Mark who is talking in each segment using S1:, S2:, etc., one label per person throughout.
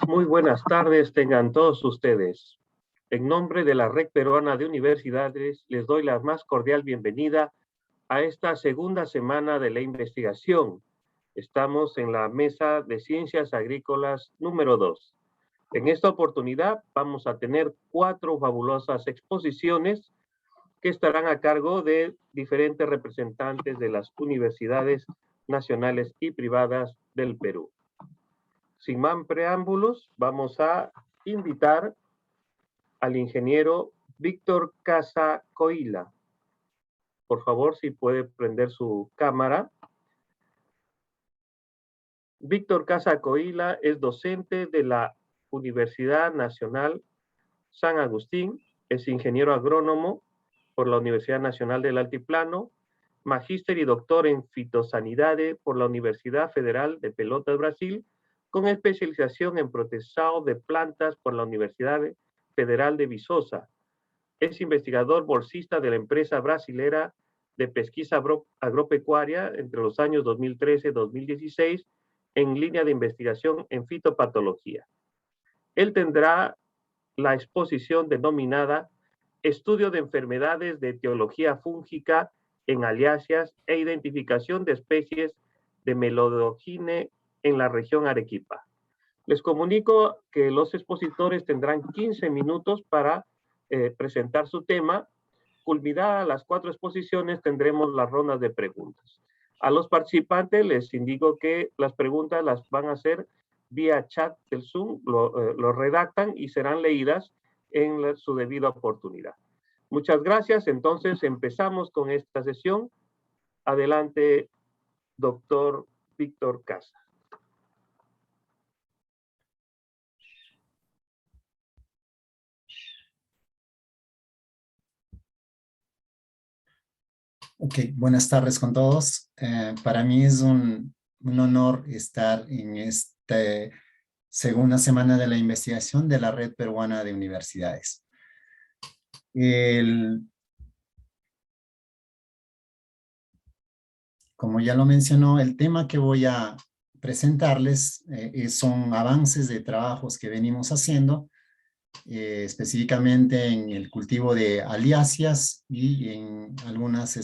S1: Muy buenas tardes tengan todos ustedes. En nombre de la Red Peruana de Universidades, les doy la más cordial bienvenida a esta segunda semana de la investigación. Estamos en la Mesa de Ciencias Agrícolas número 2. En esta oportunidad vamos a tener 4 fabulosas exposiciones que estarán a cargo de diferentes representantes de las universidades nacionales y privadas del Perú. Sin más preámbulos, vamos a invitar al ingeniero Víctor Casa Coila. Por favor, si puede prender su cámara. Víctor Casa Coila es docente de la Universidad Nacional San Agustín, es ingeniero agrónomo por la Universidad Nacional del Altiplano, magíster y doctor en fitosanidades por la Universidad Federal de Pelotas, Brasil, con especialización en procesado de plantas por la Universidad Federal de Viçosa. Es investigador bolsista de la empresa brasilera de pesquisa agropecuaria entre los años 2013 y 2016 en línea de investigación en fitopatología. Él tendrá la exposición denominada Estudio de enfermedades de etiología fúngica en aliáceas e identificación de especies de Melodogine en la región Arequipa. Les comunico que los expositores tendrán 15 minutos para presentar su tema. Culminadas las 4 exposiciones, tendremos las rondas de preguntas. A los participantes les indico que las preguntas las van a hacer vía chat del Zoom, lo redactan y serán leídas en su debida oportunidad. Muchas gracias. Entonces empezamos con esta sesión. Adelante, doctor Víctor Casa.
S2: Ok, buenas tardes con todos. Para mí es un honor estar en esta segunda semana de la investigación de la Red Peruana de Universidades. Como ya lo mencionó, el tema que voy a presentarles son avances de trabajos que venimos haciendo, específicamente en el cultivo de aliáceas y en algunas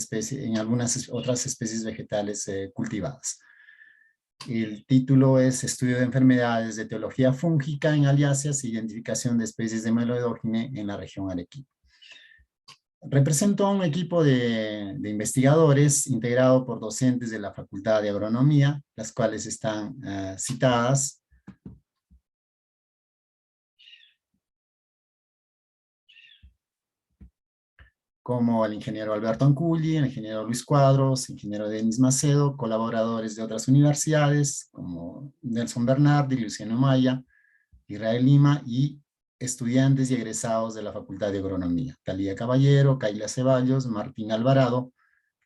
S2: otras especies vegetales cultivadas. El título es Estudio de enfermedades de etiología fúngica en aliáceas e identificación de especies de Melodogine en la región Arequipa. Represento a un equipo de investigadores integrado por docentes de la Facultad de Agronomía, las cuales están citadas como el ingeniero Alberto Anculli, el ingeniero Luis Cuadros, el ingeniero Denis Macedo, colaboradores de otras universidades como Nelson Bernardi, Luciano Maya, Israel Lima y estudiantes y egresados de la Facultad de Agronomía, Talía Caballero, Kaila Ceballos, Martín Alvarado,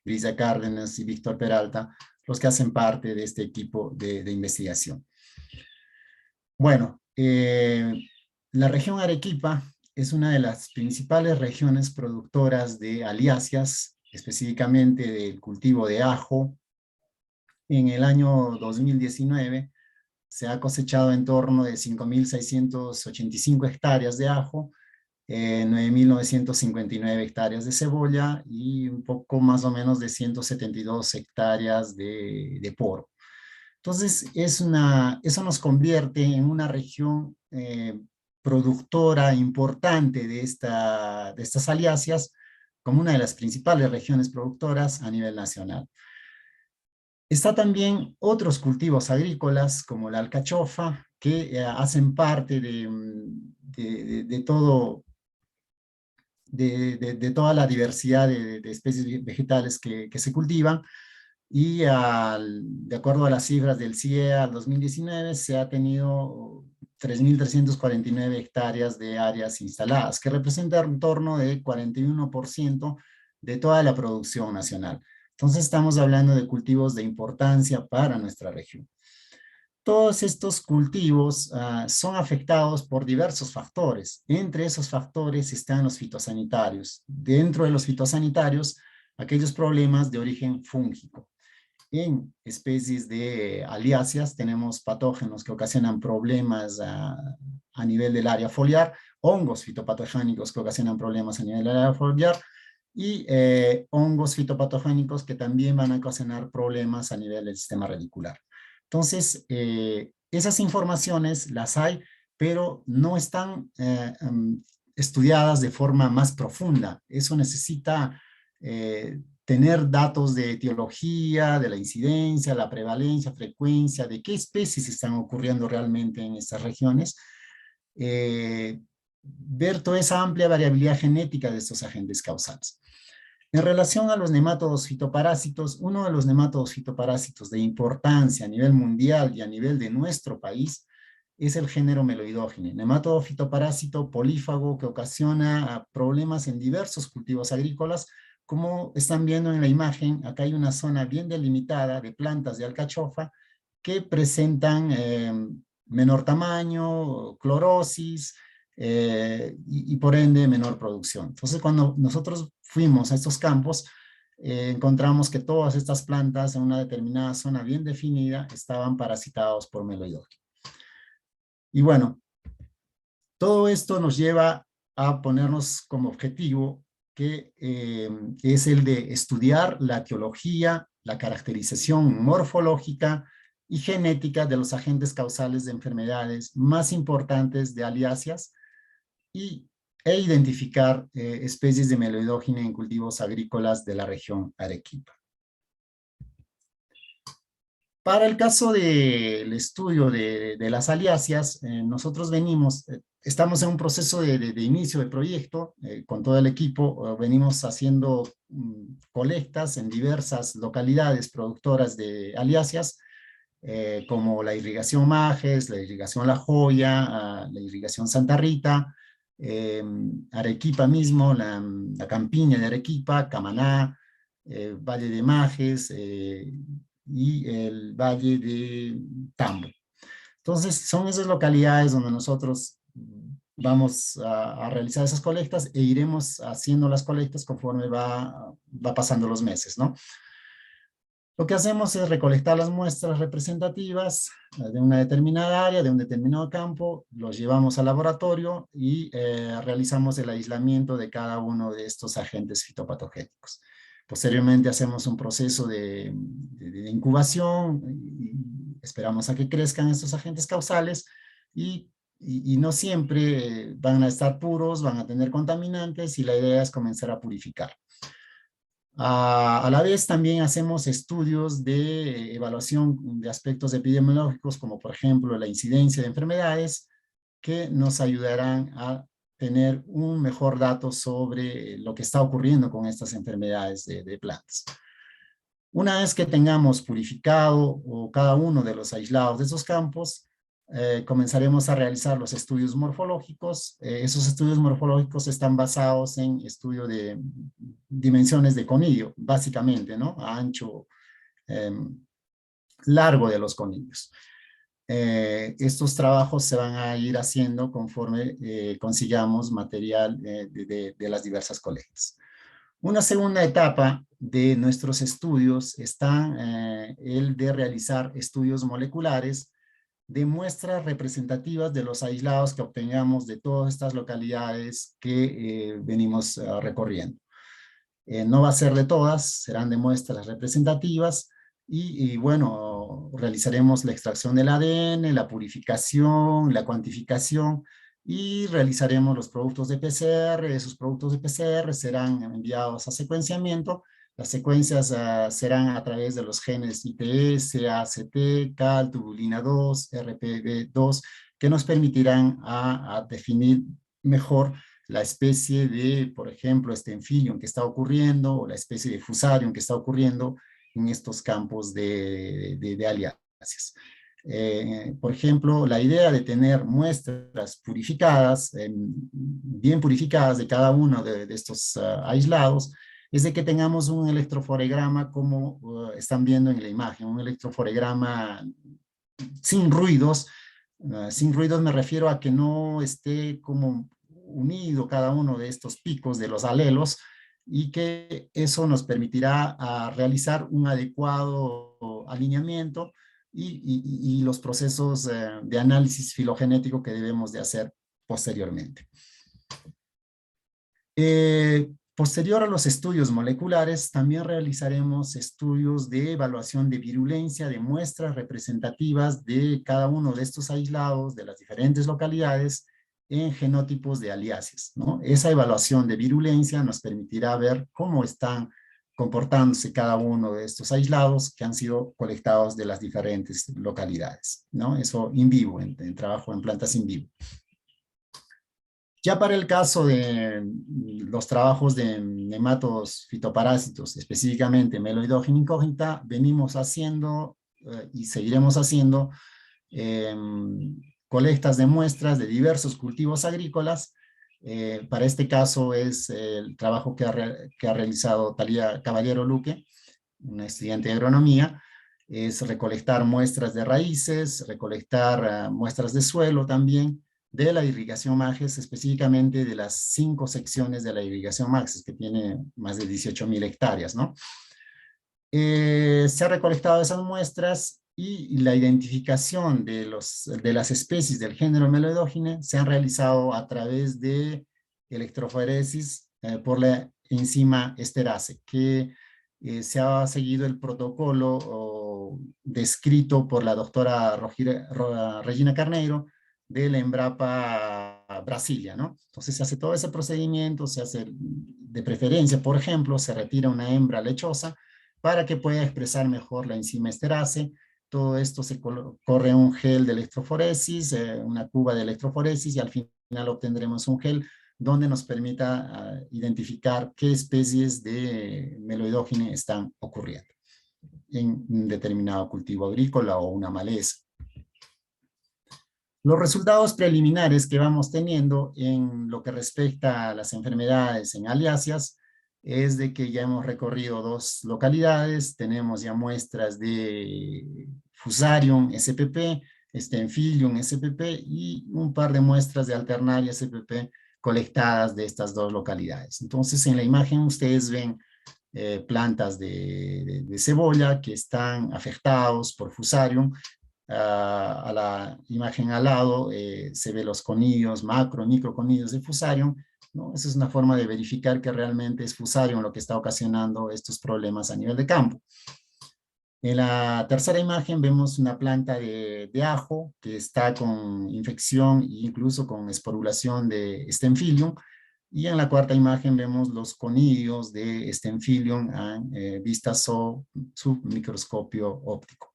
S2: Brisa Cárdenas y Víctor Peralta, los que hacen parte de este equipo de investigación. Bueno, la región Arequipa es una de las principales regiones productoras de aliáceas, específicamente del cultivo de ajo. En el año 2019 se ha cosechado en torno de 5.685 hectáreas de ajo, 9.959 hectáreas de cebolla y un poco más o menos de 172 hectáreas de poro. Entonces, eso nos convierte en una región productora importante de estas aliáceas, como una de las principales regiones productoras a nivel nacional. Está también otros cultivos agrícolas, como la alcachofa, que hacen parte de toda la diversidad de especies vegetales que se cultivan. Y de acuerdo a las cifras del CIEA al 2019, se ha tenido 3.349 hectáreas de áreas instaladas, que representa en torno de 41% de toda la producción nacional. Entonces estamos hablando de cultivos de importancia para nuestra región. Todos estos cultivos son afectados por diversos factores. Entre esos factores están los fitosanitarios. Dentro de los fitosanitarios, aquellos problemas de origen fúngico. en especies de aliáceas tenemos patógenos que ocasionan problemas a nivel del área foliar, hongos fitopatogénicos que ocasionan problemas a nivel del área foliar, y hongos fitopatogénicos que también van a ocasionar problemas a nivel del sistema radicular. Entonces, esas informaciones las hay, pero no están estudiadas de forma más profunda. Eso necesita tener datos de etiología, de la incidencia, la prevalencia, frecuencia, de qué especies están ocurriendo realmente en estas regiones, ver toda esa amplia variabilidad genética de estos agentes causales. En relación a los nemátodos fitoparásitos, uno de los nemátodos fitoparásitos de importancia a nivel mundial y a nivel de nuestro país es el género Meloidogene, nemátodo fitoparásito polífago que ocasiona problemas en diversos cultivos agrícolas. Como están viendo en la imagen, acá hay una zona bien delimitada de plantas de alcachofa que presentan menor tamaño, clorosis, y por ende menor producción. Entonces, cuando nosotros fuimos a estos campos, encontramos que todas estas plantas en una determinada zona bien definida estaban parasitados por Meloidogene. Y bueno, todo esto nos lleva a ponernos como objetivo que es el de estudiar la etiología, la caracterización morfológica y genética de los agentes causales de enfermedades más importantes de aliáceas e identificar especies de Meloidogene en cultivos agrícolas de la región Arequipa. Para el caso del estudio de las aliáceas, nosotros estamos en un proceso de inicio de proyecto, con todo el equipo, venimos haciendo colectas en diversas localidades productoras de aliáceas, como la irrigación Majes, la irrigación La Joya, la irrigación Santa Rita, Arequipa mismo, la campiña de Arequipa, Camaná, Valle de Majes, y el Valle de Tambo. Entonces, son esas localidades donde nosotros vamos a realizar esas colectas e iremos haciendo las colectas conforme va pasando los meses, ¿no? Lo que hacemos es recolectar las muestras representativas de una determinada área, de un determinado campo, los llevamos al laboratorio y realizamos el aislamiento de cada uno de estos agentes fitopatogénicos. Posteriormente hacemos un proceso de incubación y esperamos a que crezcan estos agentes causales y no siempre van a estar puros, van a tener contaminantes y la idea es comenzar a purificar. A la vez también hacemos estudios de evaluación de aspectos epidemiológicos como por ejemplo la incidencia de enfermedades que nos ayudarán a tener un mejor dato sobre lo que está ocurriendo con estas enfermedades de plantas. Una vez que tengamos purificado o cada uno de los aislados de esos campos, comenzaremos a realizar los estudios morfológicos. Esos estudios morfológicos están basados en estudio de dimensiones de conillo, básicamente, ¿no? Ancho, largo de los conillos. Estos trabajos se van a ir haciendo conforme consigamos material de las diversas colectas. Una segunda etapa de nuestros estudios está el de realizar estudios moleculares de muestras representativas de los aislados que obtengamos de todas estas localidades que venimos recorriendo. No va a ser de todas, serán de muestras representativas y bueno, realizaremos la extracción del ADN, la purificación, la cuantificación y realizaremos los productos de PCR. Esos productos de PCR serán enviados a secuenciamiento. Las secuencias serán a través de los genes ITS, ACT, CAL, tubulina 2, RPB2, que nos permitirán a definir mejor la especie de, por ejemplo, Staphylium que está ocurriendo, o la especie de Fusarium que está ocurriendo en estos campos de aliáceas. Por ejemplo, la idea de tener muestras purificadas, bien purificadas de cada uno de estos aislados, es de que tengamos un electroforograma como están viendo en la imagen, un electroforograma sin ruidos. Sin ruidos me refiero a que no esté como unido cada uno de estos picos de los alelos, y que eso nos permitirá realizar un adecuado alineamiento y los procesos de análisis filogenético que debemos de hacer posteriormente. Posterior a los estudios moleculares, también realizaremos estudios de evaluación de virulencia de muestras representativas de cada uno de estos aislados de las diferentes localidades en genotipos de aliáceas, ¿no? Esa evaluación de virulencia nos permitirá ver cómo están comportándose cada uno de estos aislados que han sido colectados de las diferentes localidades, ¿no? Eso in vivo, en trabajo en plantas in vivo. Ya para el caso de los trabajos de nematodos fitoparásitos, específicamente Meloidogenia incógnita, venimos haciendo y seguiremos haciendo colectas de muestras de diversos cultivos agrícolas. Para este caso es el trabajo que ha realizado Talía Caballero Luque, una estudiante de agronomía, es recolectar muestras de raíces, recolectar muestras de suelo también, de la irrigación MAGES, específicamente de las 5 secciones de la irrigación MAGES, que tiene más de 18.000 hectáreas, ¿no? Se ha recolectado esas muestras y la identificación de las especies del género Meloidogene se han realizado a través de electroforesis por la enzima esterase, que se ha seguido el protocolo descrito por la doctora Regina Carneiro, de la Embrapa Brasilia, ¿no? Entonces se hace todo ese procedimiento, se hace de preferencia, por ejemplo, se retira una hembra lechosa para que pueda expresar mejor la enzima esterase. Todo esto se corre un gel de electroforesis, una cuba de electroforesis, y al final obtendremos un gel donde nos permita identificar qué especies de Meloidogene están ocurriendo en un determinado cultivo agrícola o una maleza. Los resultados preliminares que vamos teniendo en lo que respecta a las enfermedades en aliáceas es de que ya hemos recorrido 2 localidades, tenemos ya muestras de Fusarium spp, Staphylium spp y un par de muestras de Alternaria spp colectadas de estas 2 localidades. Entonces en la imagen ustedes ven plantas de cebolla que están afectados por Fusarium. A la imagen al lado se ve los conillos, macro, micro conillos de Fusarium, ¿no? Esa es una forma de verificar que realmente es Fusarium lo que está ocasionando estos problemas a nivel de campo. En la tercera imagen vemos una planta de ajo que está con infección e incluso con esporulación de Staphylium. Y en la cuarta imagen vemos los conillos de Staphylium a vista submicroscopio óptico.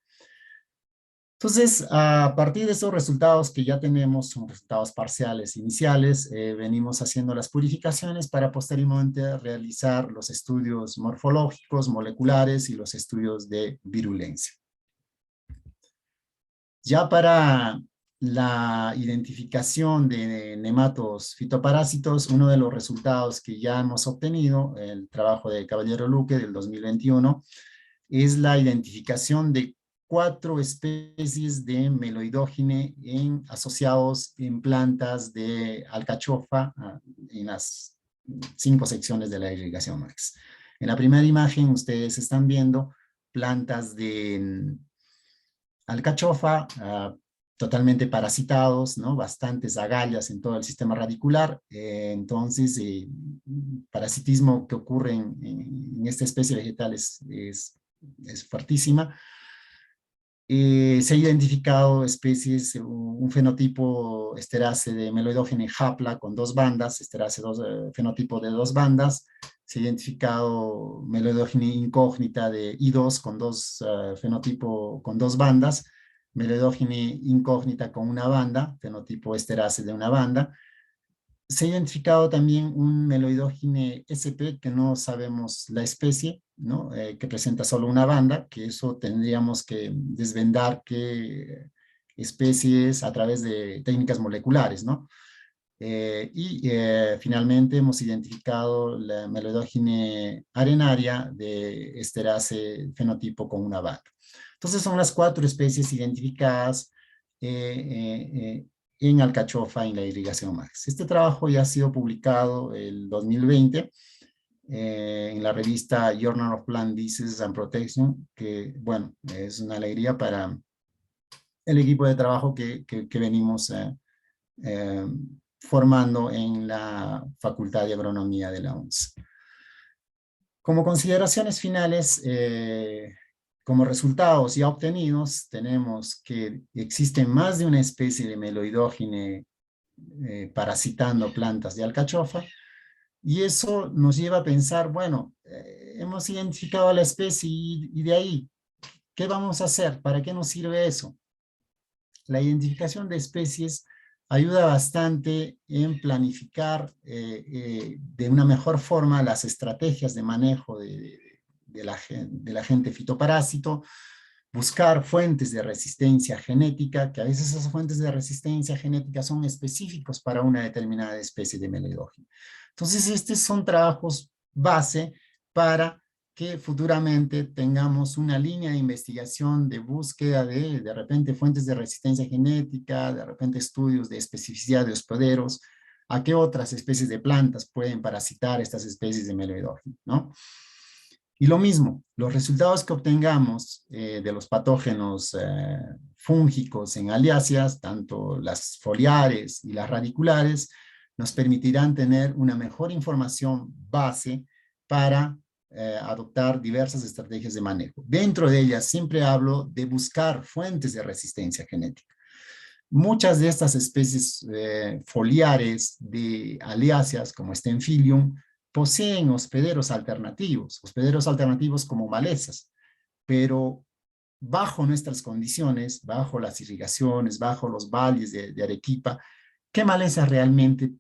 S2: Entonces, a partir de esos resultados que ya tenemos, son resultados parciales iniciales, venimos haciendo las purificaciones para posteriormente realizar los estudios morfológicos, moleculares y los estudios de virulencia. Ya para la identificación de nematodos fitoparásitos, uno de los resultados que ya hemos obtenido, el trabajo de Caballero Luque del 2021, es la identificación de 4 especies de Meloidogene asociados en plantas de alcachofa en las 5 secciones de la irrigación MAGES. En la primera imagen ustedes están viendo plantas de alcachofa totalmente parasitados, ¿no? Bastantes agallas en todo el sistema radicular. Entonces, parasitismo que ocurre en esta especie vegetal es fuertísima. Se ha identificado especies, un fenotipo esterase de Meloidogene hapla con 2 bandas, esterase fenotipo de 2 bandas. Se ha identificado Meloidogene incógnita de I2 con fenotipo con 2 bandas, Meloidogene incógnita con una banda, fenotipo esterase de una banda. Se ha identificado también un Meloidogene sp que no sabemos la especie, ¿no? Que presenta solo una banda, que eso tendríamos que desvendar qué especies a través de técnicas moleculares, ¿no? Finalmente hemos identificado la Meloidogene arenaria de esterase fenotipo con una banda. Entonces son las 4 especies identificadas en alcachofa en la irrigación MAGES. Este trabajo ya ha sido publicado el 2020 en la revista Journal of Plant Diseases and Protection, que, bueno, es una alegría para el equipo de trabajo que venimos eh, formando en la Facultad de Agronomía de la UNS. Como consideraciones finales, como resultados ya obtenidos, tenemos que existen más de una especie de meloidógine parasitando plantas de alcachofa, y eso nos lleva a pensar, bueno, hemos identificado a la especie y de ahí, ¿qué vamos a hacer? ¿Para qué nos sirve eso? La identificación de especies ayuda bastante en planificar de una mejor forma las estrategias de manejo del agente fitoparásito, buscar fuentes de resistencia genética, que a veces esas fuentes de resistencia genética son específicos para una determinada especie de meloidógeno. Entonces, estos son trabajos base para que futuramente tengamos una línea de investigación de búsqueda de repente fuentes de resistencia genética, de repente estudios de especificidad de hospederos, a qué otras especies de plantas pueden parasitar estas especies de meloidógeno, ¿no? Y lo mismo, los resultados que obtengamos de los patógenos fúngicos en aliáceas, tanto las foliares y las radiculares, nos permitirán tener una mejor información base para adoptar diversas estrategias de manejo. Dentro de ellas siempre hablo de buscar fuentes de resistencia genética. Muchas de estas especies foliares de aliáceas, como Staphylium, poseen hospederos alternativos como malezas, pero bajo nuestras condiciones, bajo las irrigaciones, bajo los valles de Arequipa, ¿qué malezas realmente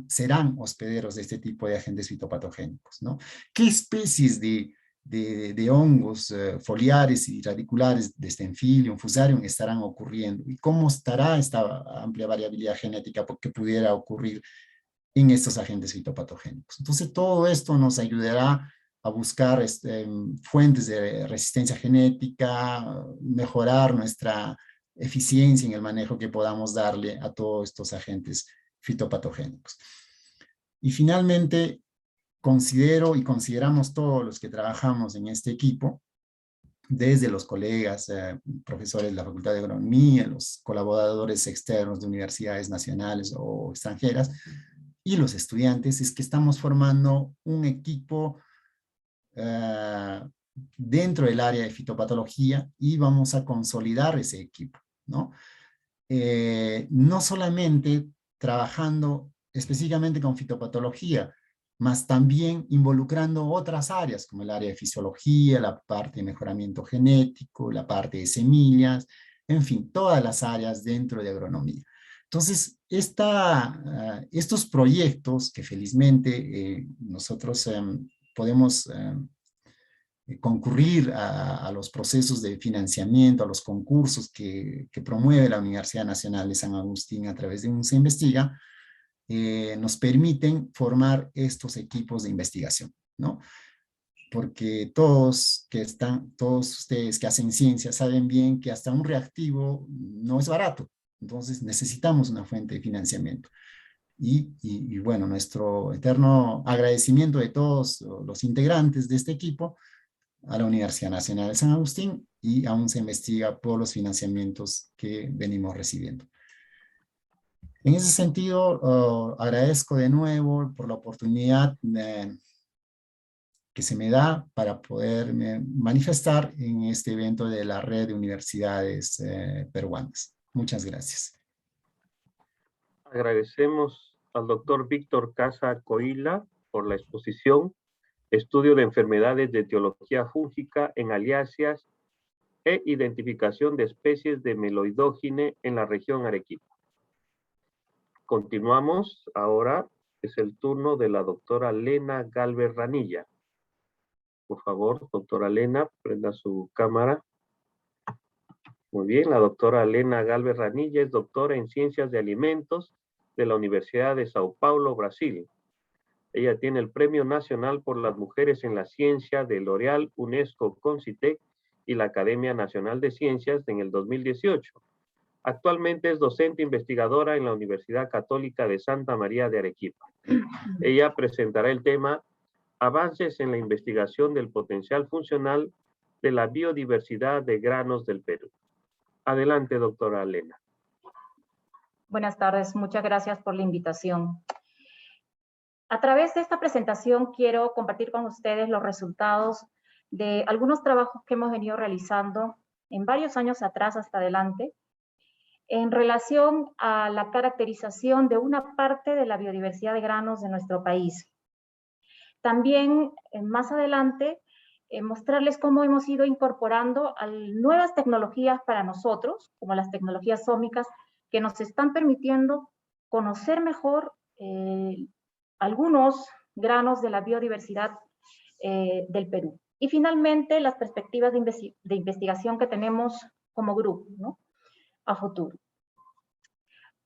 S2: serán hospederos de este tipo de agentes fitopatogénicos, ¿no? ¿Qué especies de hongos foliares y radiculares de Staphylium, Fusarium estarán ocurriendo? ¿Y cómo estará esta amplia variabilidad genética que pudiera ocurrir en estos agentes fitopatogénicos? Entonces, todo esto nos ayudará a buscar fuentes de resistencia genética, mejorar nuestra eficiencia en el manejo que podamos darle a todos estos agentes fitopatogénicos. Y finalmente, consideramos todos los que trabajamos en este equipo, desde los colegas, profesores de la Facultad de Agronomía, los colaboradores externos de universidades nacionales o extranjeras, y los estudiantes, es que estamos formando un equipo dentro del área de fitopatología y vamos a consolidar ese equipo, ¿no? No solamente trabajando específicamente con fitopatología, más también involucrando otras áreas, como el área de fisiología, la parte de mejoramiento genético, la parte de semillas, en fin, todas las áreas dentro de agronomía. Entonces, estos proyectos que felizmente nosotros podemos concurrir a los procesos de financiamiento, a los concursos que promueve la Universidad Nacional de San Agustín a través de UNSA Investiga, nos permiten formar estos equipos de investigación, ¿no? Porque todos ustedes que hacen ciencia saben bien que hasta un reactivo no es barato, entonces necesitamos una fuente de financiamiento. Y bueno, nuestro eterno agradecimiento de todos los integrantes de este equipo a la Universidad Nacional de San Agustín y aún se investiga por los financiamientos que venimos recibiendo. En ese sentido, agradezco de nuevo por la oportunidad que se me da para poder manifestar en este evento de la Red de Universidades Peruanas. Muchas gracias.
S1: Agradecemos al doctor Víctor Casa Coila por la exposición, estudio de enfermedades de etiología fúngica en aliáceas e identificación de especies de meloidógine en la región Arequipa. Continuamos, ahora es el turno de la doctora Lena Galvez Ranilla. Por favor, doctora Lena, prenda su cámara. Muy bien, la doctora Lena Galvez Ranilla es doctora en Ciencias de Alimentos de la Universidad de Sao Paulo, Brasil. Ella tiene el Premio Nacional por las Mujeres en la Ciencia de L'Oréal, UNESCO, Concitec y la Academia Nacional de Ciencias en el 2018. Actualmente es docente investigadora en la Universidad Católica de Santa María de Arequipa. Ella presentará el tema avances en la investigación del potencial funcional de la biodiversidad de granos del Perú. Adelante, doctora Elena.
S3: Buenas tardes, muchas gracias por la invitación. A través de esta presentación quiero compartir con ustedes los resultados de algunos trabajos que hemos venido realizando en varios años atrás hasta adelante, en relación a la caracterización de una parte de la biodiversidad de granos de nuestro país. También, más adelante, mostrarles cómo hemos ido incorporando nuevas tecnologías para nosotros, como las tecnologías sómicas, que nos están permitiendo conocer mejor algunos granos de la biodiversidad del Perú. Y finalmente, las perspectivas de investigación que tenemos como grupo, ¿no?, a futuro.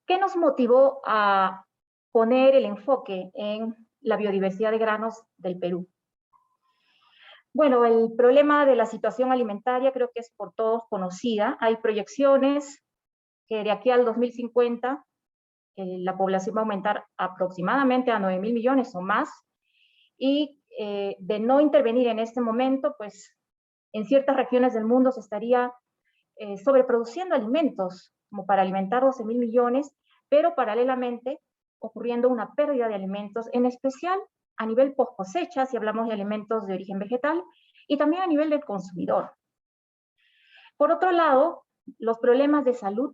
S3: ¿Qué nos motivó a poner el enfoque en la biodiversidad de granos del Perú? Bueno, el problema de la situación alimentaria creo que es por todos conocida. Hay proyecciones que de aquí al 2050 la población va a aumentar aproximadamente a 9.000 millones o más, y de no intervenir en este momento, pues en ciertas regiones del mundo se estaría sobreproduciendo alimentos como para alimentar 12.000 millones, pero paralelamente ocurriendo una pérdida de alimentos, en especial a nivel post cosecha, si hablamos de alimentos de origen vegetal, y también a nivel del consumidor. Por otro lado, los problemas de salud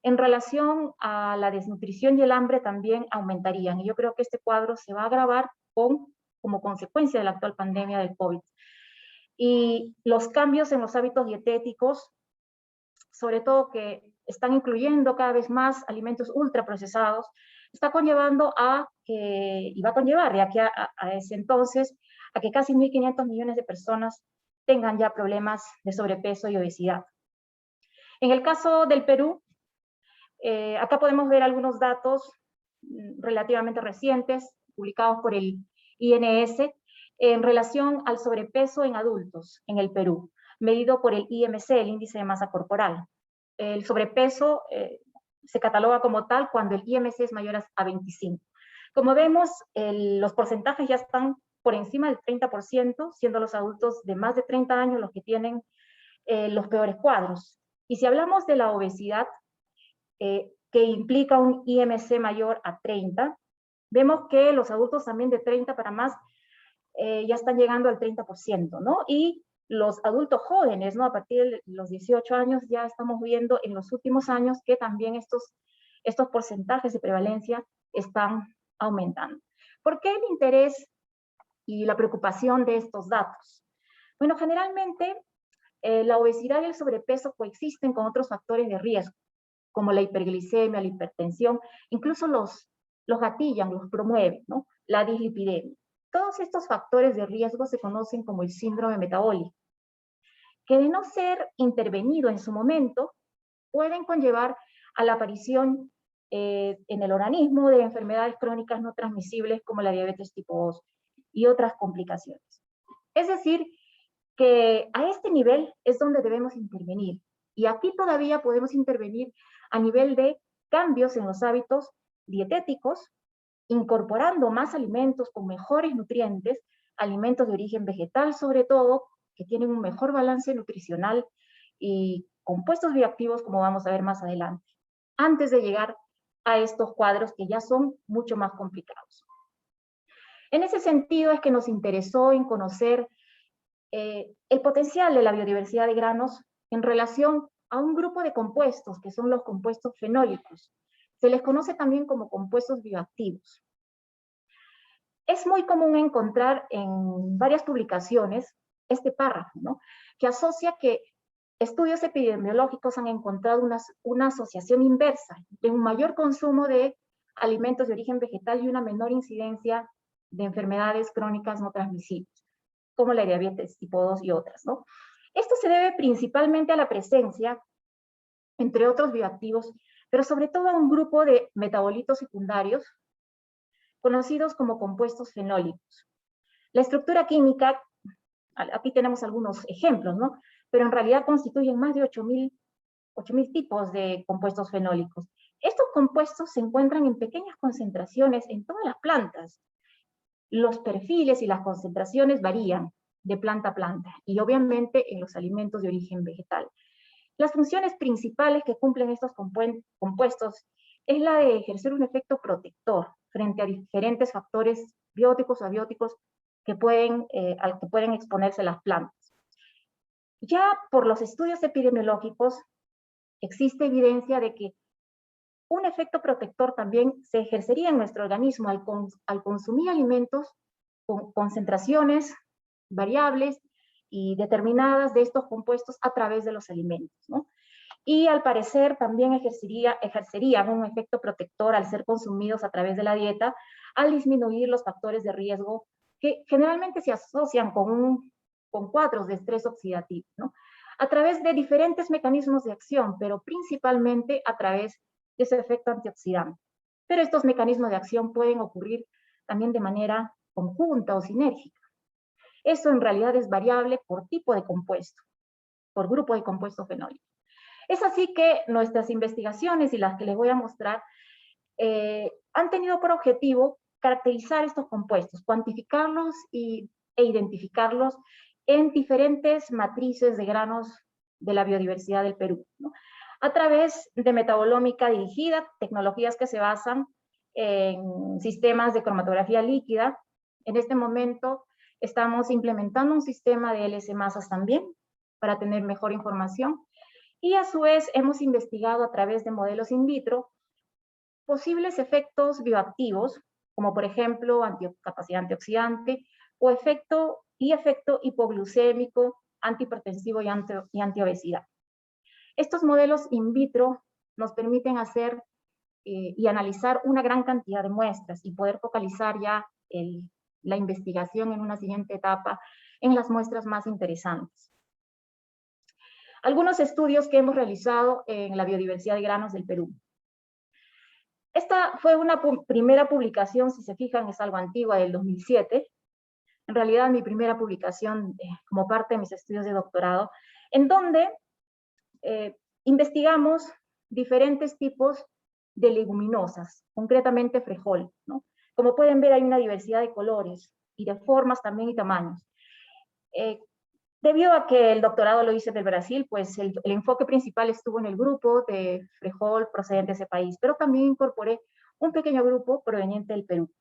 S3: en relación a la desnutrición y el hambre también aumentarían, y yo creo que este cuadro se va a agravar como consecuencia de la actual pandemia del COVID. Y los cambios en los hábitos dietéticos, sobre todo que están incluyendo cada vez más alimentos ultraprocesados, está conllevando y va a conllevar de aquí a ese entonces, a que casi 1.500 millones de personas tengan ya problemas de sobrepeso y obesidad. En el caso del Perú, acá podemos ver algunos datos relativamente recientes, publicados por el INS, en relación al sobrepeso en adultos en el Perú, medido por el IMC, el índice de masa corporal. El sobrepeso se cataloga como tal cuando el IMC es mayor a 25. Como vemos, los porcentajes ya están por encima del 30%, siendo los adultos de más de 30 años los que tienen los peores cuadros. Y si hablamos de la obesidad, que implica un IMC mayor a 30, vemos que los adultos también de 30 para más ya están llegando al 30%, ¿no? Y los adultos jóvenes, ¿no?, a partir de los 18 años, ya estamos viendo en los últimos años que también estos porcentajes de prevalencia están aumentando. ¿Por qué el interés y la preocupación de estos datos? Bueno, generalmente la obesidad y el sobrepeso coexisten con otros factores de riesgo, como la hiperglicemia, la hipertensión, incluso los gatillan, los promueven, ¿no?, la dislipidemia. Todos estos factores de riesgo se conocen como el síndrome metabólico, que de no ser intervenido en su momento, pueden conllevar a la aparición en el organismo de enfermedades crónicas no transmisibles como la diabetes tipo 2 y otras complicaciones. Es decir, que a este nivel es donde debemos intervenir. Y aquí todavía podemos intervenir a nivel de cambios en los hábitos dietéticos, incorporando más alimentos con mejores nutrientes, alimentos de origen vegetal sobre todo, que tienen un mejor balance nutricional y compuestos bioactivos, como vamos a ver más adelante, antes de llegar a estos cuadros que ya son mucho más complicados. En ese sentido es que nos interesó en conocer el potencial de la biodiversidad de granos en relación a un grupo de compuestos, que son los compuestos fenólicos. Se les conoce también como compuestos bioactivos. Es muy común encontrar en varias publicaciones este párrafo, ¿no?, que asocia que estudios epidemiológicos han encontrado una asociación inversa de un mayor consumo de alimentos de origen vegetal y una menor incidencia de enfermedades crónicas no transmisibles, como la diabetes tipo 2 y otras, ¿no? Esto se debe principalmente a la presencia, entre otros bioactivos, pero sobre todo a un grupo de metabolitos secundarios conocidos como compuestos fenólicos. La estructura química, aquí tenemos algunos ejemplos, ¿no?, pero en realidad constituyen más de 8.000 tipos de compuestos fenólicos. Estos compuestos se encuentran en pequeñas concentraciones en todas las plantas los perfiles y las concentraciones varían de planta a planta, y obviamente en los alimentos de origen vegetal. Las funciones principales que cumplen estos compuestos es la de ejercer un efecto protector frente a diferentes factores bióticos o abióticos al que pueden exponerse las plantas. Ya por los estudios epidemiológicos existe evidencia de que un efecto protector también se ejercería en nuestro organismo al consumir alimentos con concentraciones variables y determinadas de estos compuestos a través de los alimentos, ¿no? Y al parecer también ejercerían un efecto protector al ser consumidos a través de la dieta, al disminuir los factores de riesgo que generalmente se asocian con cuadros de estrés oxidativo, ¿no? A través de diferentes mecanismos de acción, pero principalmente a través de ese efecto antioxidante. Pero estos mecanismos de acción pueden ocurrir también de manera conjunta o sinérgica. Eso en realidad es variable por tipo de compuesto, por grupo de compuesto fenólico. Es así que nuestras investigaciones, y las que les voy a mostrar, han tenido por objetivo caracterizar estos compuestos, cuantificarlos e identificarlos en diferentes matrices de granos de la biodiversidad del Perú, ¿no? A través de metabolómica dirigida, tecnologías que se basan en sistemas de cromatografía líquida. En este momento estamos implementando un sistema de LC masas también para tener mejor información. Y a su vez hemos investigado a través de modelos in vitro posibles efectos bioactivos, como por ejemplo capacidad antioxidante o efecto hipoglucémico, antihipertensivo y antiobesidad. Estos modelos in vitro nos permiten hacer y analizar una gran cantidad de muestras y poder focalizar ya la investigación en una siguiente etapa en las muestras más interesantes. Algunos estudios que hemos realizado en la biodiversidad de granos del Perú. Esta fue una primera publicación, si se fijan, es algo antigua, del 2007. En realidad, mi primera publicación como parte de mis estudios de doctorado, en donde investigamos diferentes tipos de leguminosas, concretamente frijol, ¿no? Como pueden ver, hay una diversidad de colores y de formas también y tamaños. Debido a que el doctorado lo hice del Brasil, pues el enfoque principal estuvo en el grupo de frijol procedente de ese país, pero también incorporé un pequeño grupo proveniente del Perú.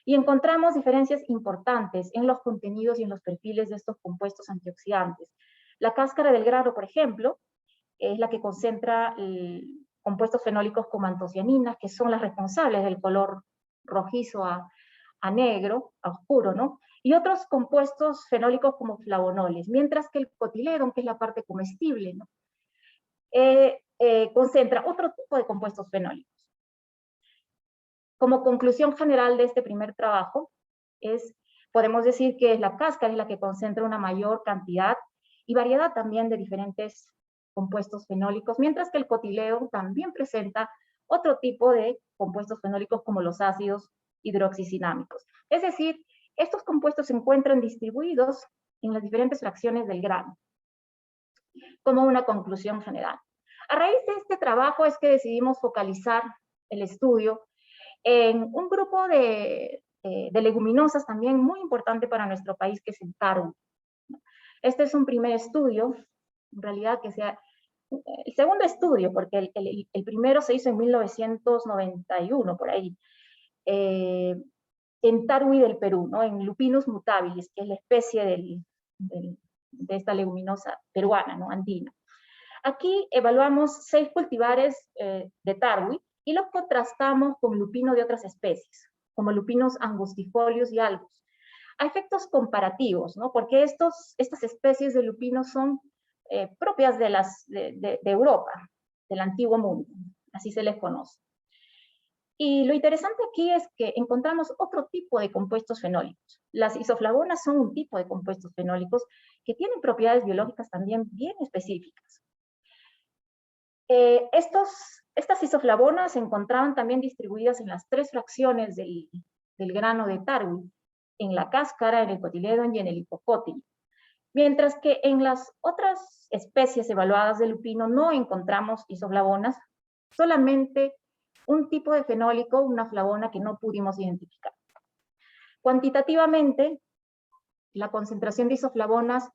S3: Y encontramos diferencias importantes en los contenidos y en los perfiles de estos compuestos antioxidantes. La cáscara del grano, por ejemplo, es la que concentra compuestos fenólicos como antocianinas, que son las responsables del color rojizo a negro, a oscuro, ¿no? Y otros compuestos fenólicos como flavonoles, mientras que el cotiledón, que es la parte comestible, ¿no? Concentra otro tipo de compuestos fenólicos. Como conclusión general de este primer trabajo, podemos decir que la cáscara es la que concentra una mayor cantidad y variedad también de diferentes compuestos fenólicos, mientras que el cotiledón también presenta otro tipo de compuestos fenólicos como los ácidos hidroxicinámicos. Es decir, estos compuestos se encuentran distribuidos en las diferentes fracciones del grano, como una conclusión general. A raíz de este trabajo es que decidimos focalizar el estudio en un grupo de leguminosas también muy importante para nuestro país, que es el taro. Este es un primer estudio, en realidad el segundo estudio, porque el primero se hizo en 1991, por ahí, en Tarwi del Perú, ¿no? En Lupinus mutabilis, que es la especie de esta leguminosa peruana, ¿no? Andina. Aquí evaluamos 6 cultivares de Tarwi y los contrastamos con lupino de otras especies, como Lupinus angustifolius y albus, a efectos comparativos, ¿no? Porque estas especies de lupino son propias de Europa, del antiguo mundo, así se les conoce. Y lo interesante aquí es que encontramos otro tipo de compuestos fenólicos. Las isoflavonas son un tipo de compuestos fenólicos que tienen propiedades biológicas también bien específicas. Estas isoflavonas se encontraban también distribuidas en las 3 fracciones del grano de Tarwi, en la cáscara, en el cotiledón y en el hipocótilo. Mientras que en las otras especies evaluadas de lupino no encontramos isoflavonas, solamente un tipo de fenólico, una flavona que no pudimos identificar. Cuantitativamente, la concentración de isoflavonas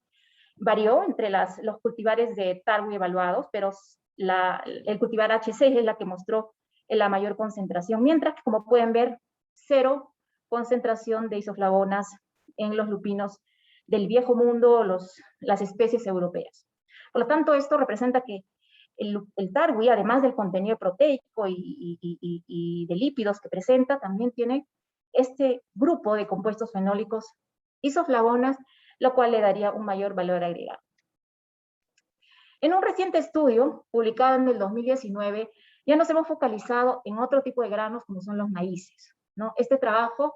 S3: varió entre los cultivares de Tarwi evaluados, pero el cultivar H6 es la que mostró la mayor concentración, mientras que, como pueden ver, cero concentración de isoflavonas en los lupinos del viejo mundo, las especies europeas. Por lo tanto, esto representa que el Tarwi, además del contenido proteico y de lípidos que presenta, también tiene este grupo de compuestos fenólicos isoflavonas, lo cual le daría un mayor valor agregado. En un reciente estudio, publicado en el 2019, ya nos hemos focalizado en otro tipo de granos, como son los maíces, ¿no? Este trabajo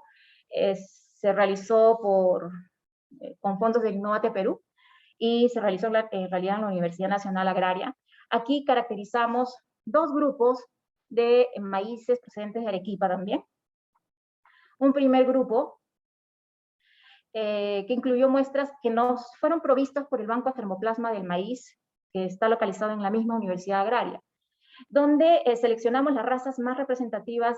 S3: se realizó con fondos del Innovate Perú, y se realizó en realidad en la Universidad Nacional Agraria. Aquí caracterizamos dos grupos de maíces procedentes de Arequipa también. Un primer grupo que incluyó muestras que nos fueron provistas por el Banco de Germoplasma del Maíz, que está localizado en la misma Universidad Agraria, donde seleccionamos las razas más representativas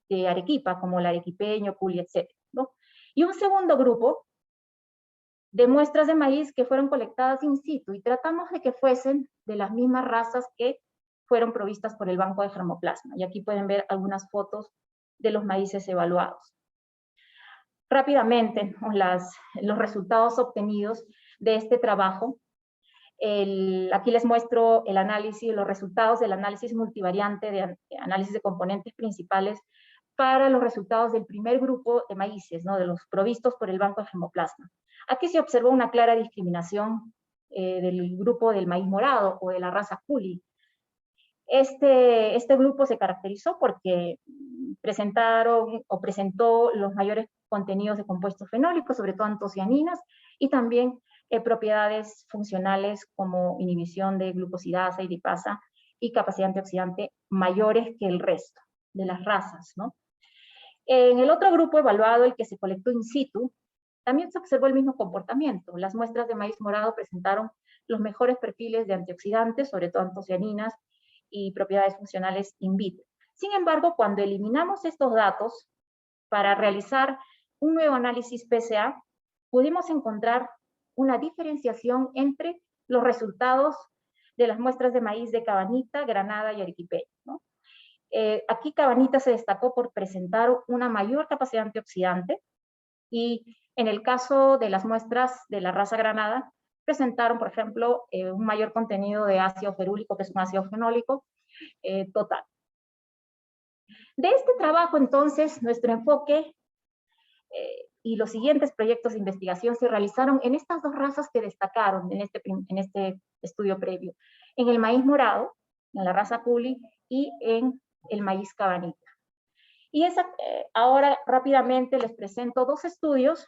S3: de Arequipa, como el arequipeño, culi, etc., ¿no? Y un segundo grupo de muestras de maíz que fueron colectadas in situ, y tratamos de que fuesen de las mismas razas que fueron provistas por el Banco de Germoplasma. Y aquí pueden ver algunas fotos de los maíces evaluados. Rápidamente, los resultados obtenidos de este trabajo. Aquí les muestro el análisis, los resultados del análisis multivariante, de análisis de componentes principales, para los resultados del primer grupo de maíces, ¿no? De los provistos por el Banco de Germoplasma. Aquí se observó una clara discriminación del grupo del maíz morado o de la raza culi. Este grupo se caracterizó porque presentó los mayores contenidos de compuestos fenólicos, sobre todo antocianinas, y también propiedades funcionales como inhibición de glucosidasa y lipasa y capacidad antioxidante mayores que el resto de las razas, ¿no? En el otro grupo evaluado, el que se colectó in situ, también se observó el mismo comportamiento. Las muestras de maíz morado presentaron los mejores perfiles de antioxidantes, sobre todo antocianinas, y propiedades funcionales in vitro. Sin embargo, cuando eliminamos estos datos para realizar un nuevo análisis PSA, pudimos encontrar una diferenciación entre los resultados de las muestras de maíz de Cabanita, Granada y Arequipeño, ¿no? Aquí Cabanita se destacó por presentar una mayor capacidad antioxidante, y en el caso de las muestras de la raza Granada, presentaron, por ejemplo, un mayor contenido de ácido ferúlico, que es un ácido fenólico total. De este trabajo, entonces, nuestro enfoque y los siguientes proyectos de investigación se realizaron en estas dos razas que destacaron en este estudio previo, en el maíz morado, en la raza culi, y en el maíz Cabanita. Y ahora rápidamente les presento dos estudios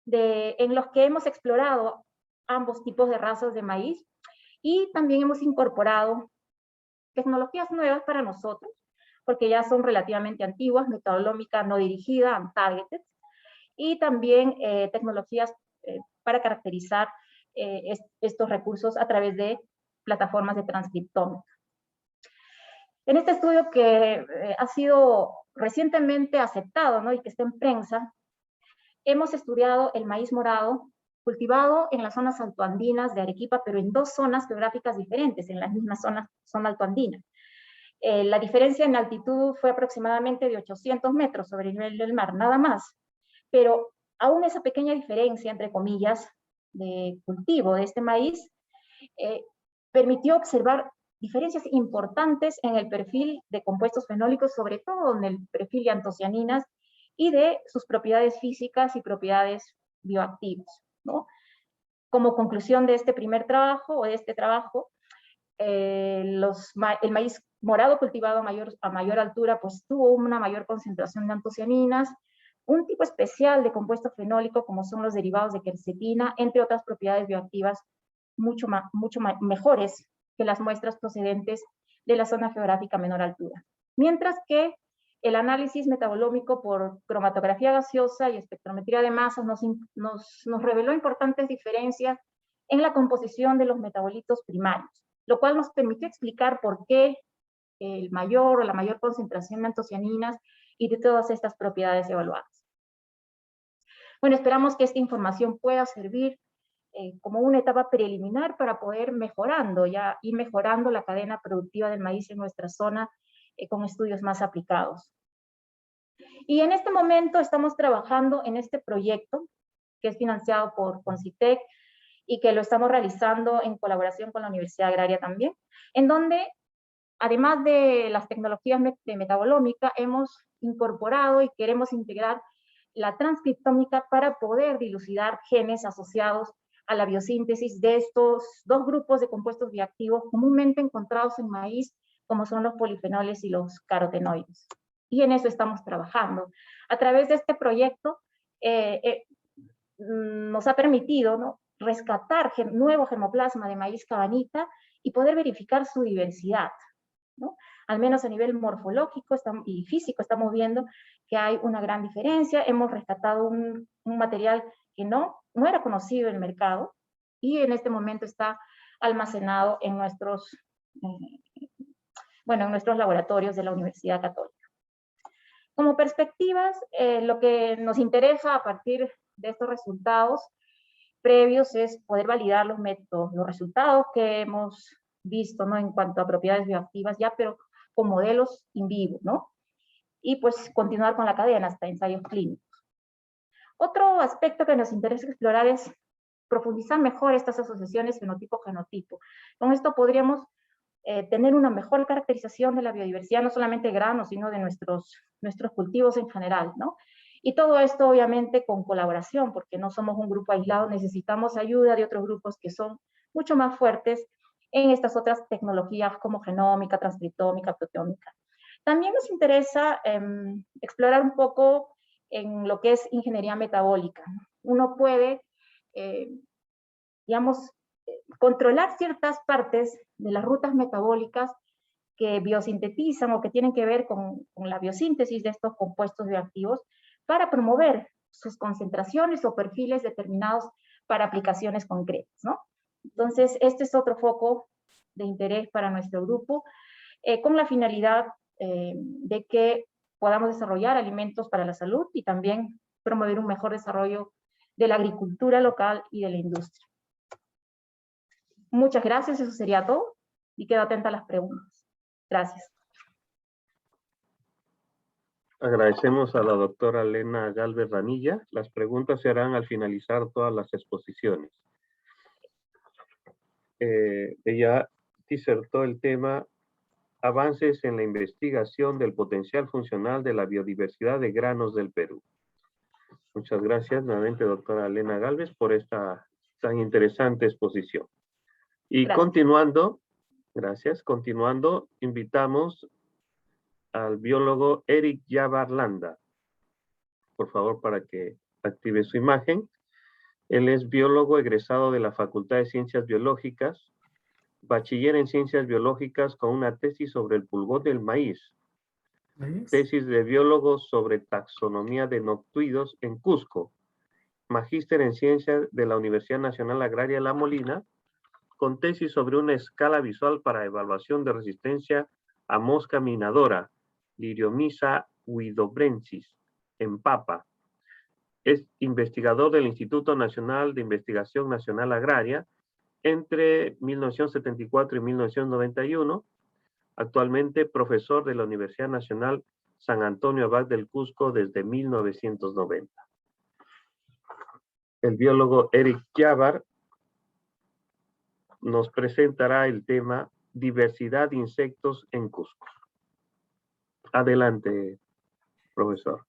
S3: en los que hemos explorado ambos tipos de razas de maíz, y también hemos incorporado tecnologías nuevas para nosotros, porque ya son relativamente antiguas, metodolómica no dirigida, untargeted, y también tecnologías para caracterizar estos recursos a través de plataformas de transcriptómica. En este estudio que ha sido recientemente aceptado, ¿no?, y que está en prensa, hemos estudiado el maíz morado cultivado en las zonas altoandinas de Arequipa, pero en dos zonas geográficas diferentes, en la misma zona altoandina. La diferencia en altitud fue aproximadamente de 800 metros sobre el nivel del mar, nada más. Pero aún esa pequeña diferencia, entre comillas, de cultivo de este maíz, permitió observar diferencias importantes en el perfil de compuestos fenólicos, sobre todo en el perfil de antocianinas y de sus propiedades físicas y propiedades bioactivas, ¿no? Como conclusión de este primer trabajo, o de este trabajo, el maíz morado cultivado a mayor altura, pues tuvo una mayor concentración de antocianinas, un tipo especial de compuesto fenólico, como son los derivados de quercetina, entre otras propiedades bioactivas mucho mejores que las muestras procedentes de la zona geográfica a menor altura. Mientras que el análisis metabolómico por cromatografía gaseosa y espectrometría de masas nos reveló importantes diferencias en la composición de los metabolitos primarios, lo cual nos permitió explicar por qué la mayor concentración de antocianinas y de todas estas propiedades evaluadas. Bueno, esperamos que esta información pueda servir como una etapa preliminar para poder ir mejorando la cadena productiva del maíz en nuestra zona con estudios más aplicados. Y en este momento estamos trabajando en este proyecto que es financiado por Concitec y que lo estamos realizando en colaboración con la Universidad Agraria también, en donde además de las tecnologías de metabolómica hemos incorporado y queremos integrar la transcriptómica para poder dilucidar genes asociados a la biosíntesis de estos dos grupos de compuestos bioactivos comúnmente encontrados en maíz, como son los polifenoles y los carotenoides. Y en eso estamos trabajando. A través de este proyecto nos ha permitido, ¿no?, rescatar nuevo germoplasma de maíz cabanita y poder verificar su diversidad, ¿no? Al menos a nivel morfológico y físico estamos viendo que hay una gran diferencia. Hemos rescatado un material que no era conocido en el mercado y en este momento está almacenado en nuestros laboratorios de la Universidad Católica. Como perspectivas, lo que nos interesa a partir de estos resultados previos es poder validar los métodos, los resultados que hemos visto, ¿no?, en cuanto a propiedades bioactivas ya, pero con modelos in vivo, ¿no? Y pues continuar con la cadena hasta ensayos clínicos. Otro aspecto que nos interesa explorar es profundizar mejor estas asociaciones fenotipo-genotipo. Con esto podríamos tener una mejor caracterización de la biodiversidad, no solamente de granos, sino de nuestros cultivos en general, ¿no? Y todo esto obviamente con colaboración, porque no somos un grupo aislado, necesitamos ayuda de otros grupos que son mucho más fuertes en estas otras tecnologías como genómica, transcriptómica, proteómica. También nos interesa explorar un poco en lo que es ingeniería metabólica. Uno puede, controlar ciertas partes de las rutas metabólicas que biosintetizan o que tienen que ver con la biosíntesis de estos compuestos bioactivos para promover sus concentraciones o perfiles determinados para aplicaciones concretas, ¿no? Entonces, este es otro foco de interés para nuestro grupo, con la finalidad de que podamos desarrollar alimentos para la salud y también promover un mejor desarrollo de la agricultura local y de la industria. Muchas gracias, eso sería todo, y quedo atenta a las preguntas. Gracias.
S1: Agradecemos a la doctora Lena Gálvez Ranilla. Las preguntas se harán al finalizar todas las exposiciones. Ella disertó el tema Avances en la investigación del potencial funcional de la biodiversidad de granos del Perú. Muchas gracias nuevamente, doctora Lena Gálvez, por esta tan interesante exposición. Y gracias. Continuando, invitamos al biólogo Eric Yabar Landa. Por favor, para que active su imagen. Él es biólogo egresado de la Facultad de Ciencias Biológicas, bachiller en Ciencias Biológicas con una tesis sobre el pulgón del maíz, tesis de biólogo sobre taxonomía de noctuidos en Cusco, magíster en Ciencias de la Universidad Nacional Agraria La Molina, con tesis sobre una escala visual para evaluación de resistencia a mosca minadora, Liriomyza huidobrensis, en papa. Es investigador del Instituto Nacional de Investigación Nacional Agraria entre 1974 y 1991. Actualmente profesor de la Universidad Nacional San Antonio Abad del Cusco desde 1990. El biólogo Eric Yabar nos presentará el tema diversidad de insectos en Cusco. Adelante, profesor.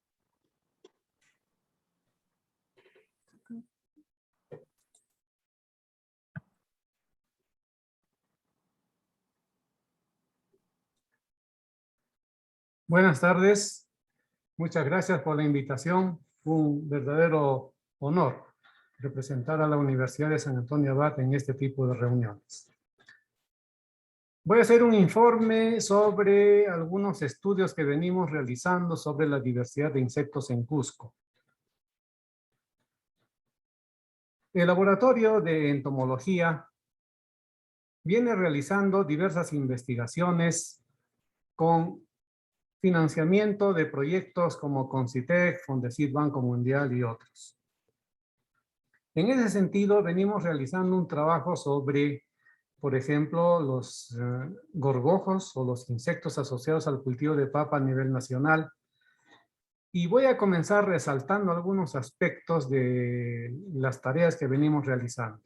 S4: Buenas tardes. Muchas gracias por la invitación. Un verdadero honor representar a la Universidad de San Antonio Abad en este tipo de reuniones. Voy a hacer un informe sobre algunos estudios que venimos realizando sobre la diversidad de insectos en Cusco. El Laboratorio de Entomología viene realizando diversas investigaciones con financiamiento de proyectos como Concitec, Fondesit Banco Mundial y otros. En ese sentido, venimos realizando un trabajo sobre, por ejemplo, los gorgojos o los insectos asociados al cultivo de papa a nivel nacional. Y voy a comenzar resaltando algunos aspectos de las tareas que venimos realizando.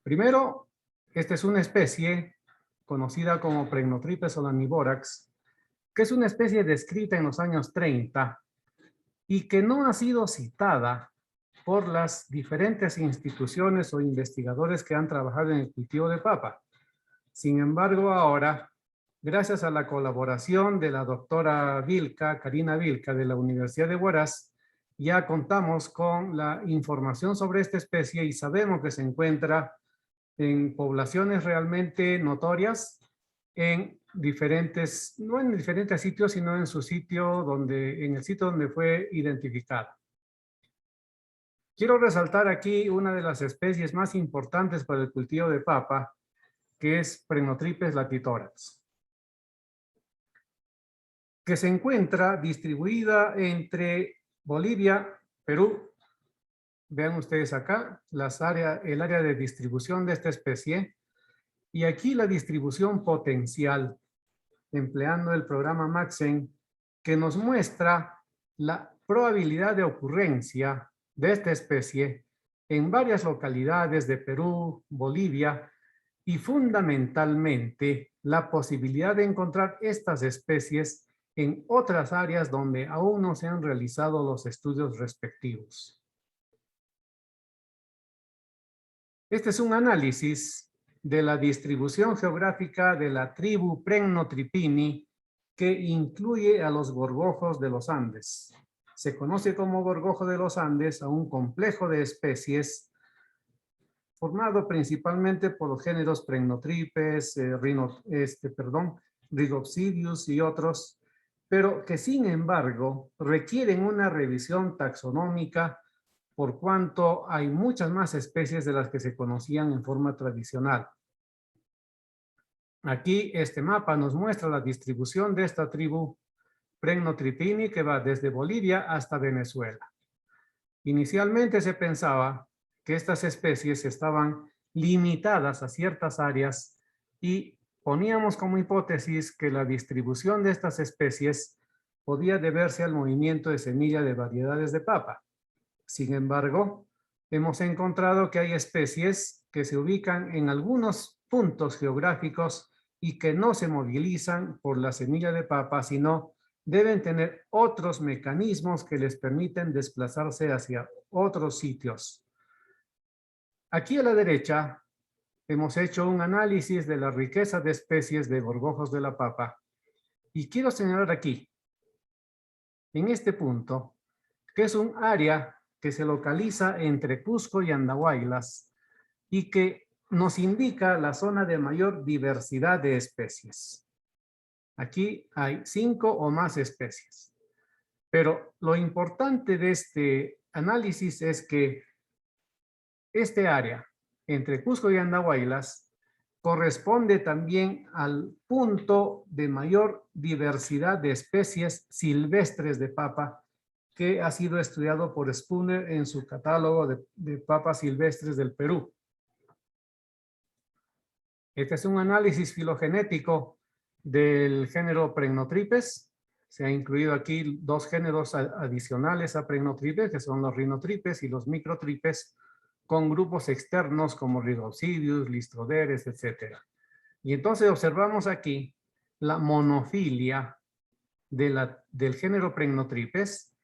S4: Primero, esta es una especie conocida como Prenotripes solaniborax, que es una especie descrita en los años 30 y que no ha sido citada por las diferentes instituciones o investigadores que han trabajado en el cultivo de papa. Sin embargo, ahora, gracias a la colaboración de la doctora Vilca, Karina Vilca, de la Universidad de Huaraz, ya contamos con la información sobre esta especie y sabemos que se encuentra en poblaciones realmente notorias, en diferentes, no en diferentes sitios, sino en su sitio donde, en el sitio donde fue identificada. Quiero resaltar aquí una de las especies más importantes para el cultivo de papa, que es Prenotripes latitorax, que se encuentra distribuida entre Bolivia, Perú. Vean ustedes acá el área de distribución de esta especie, y aquí la distribución potencial, empleando el programa Maxen, que nos muestra la probabilidad de ocurrencia de esta especie en varias localidades de Perú, Bolivia, y fundamentalmente la posibilidad de encontrar estas especies en otras áreas donde aún no se han realizado los estudios respectivos. Este es un análisis de la distribución geográfica de la tribu Prenotripini, que incluye a los gorgojos de los Andes. Se conoce como gorgojo de los Andes a un complejo de especies formado principalmente por los géneros Prenotripes, Rigopsidius y otros, pero que sin embargo requieren una revisión taxonómica por cuanto hay muchas más especies de las que se conocían en forma tradicional. Aquí este mapa nos muestra la distribución de esta tribu Prenotripini que va desde Bolivia hasta Venezuela. Inicialmente se pensaba que estas especies estaban limitadas a ciertas áreas y poníamos como hipótesis que la distribución de estas especies podía deberse al movimiento de semilla de variedades de papa. Sin embargo, hemos encontrado que hay especies que se ubican en algunos puntos geográficos y que no se movilizan por la semilla de papa, sino deben tener otros mecanismos que les permiten desplazarse hacia otros sitios. Aquí a la derecha hemos hecho un análisis de la riqueza de especies de gorgojos de la papa y quiero señalar aquí, en este punto, que es un área que se localiza entre Cusco y Andahuaylas y que nos indica la zona de mayor diversidad de especies. Aquí hay 5 o más especies. Pero lo importante de este análisis es que este área entre Cusco y Andahuaylas corresponde también al punto de mayor diversidad de especies silvestres de papa que ha sido estudiado por Spooner en su catálogo de papas silvestres del Perú. Este es un análisis filogenético del género Prenotripes. Se ha incluido aquí 2 géneros adicionales a Prenotripes, que son los Rhinotripes y los Microtripes, con grupos externos como Rigopsidius, Listroderes, etc. Y entonces observamos aquí la monofilia del género Prenotripes,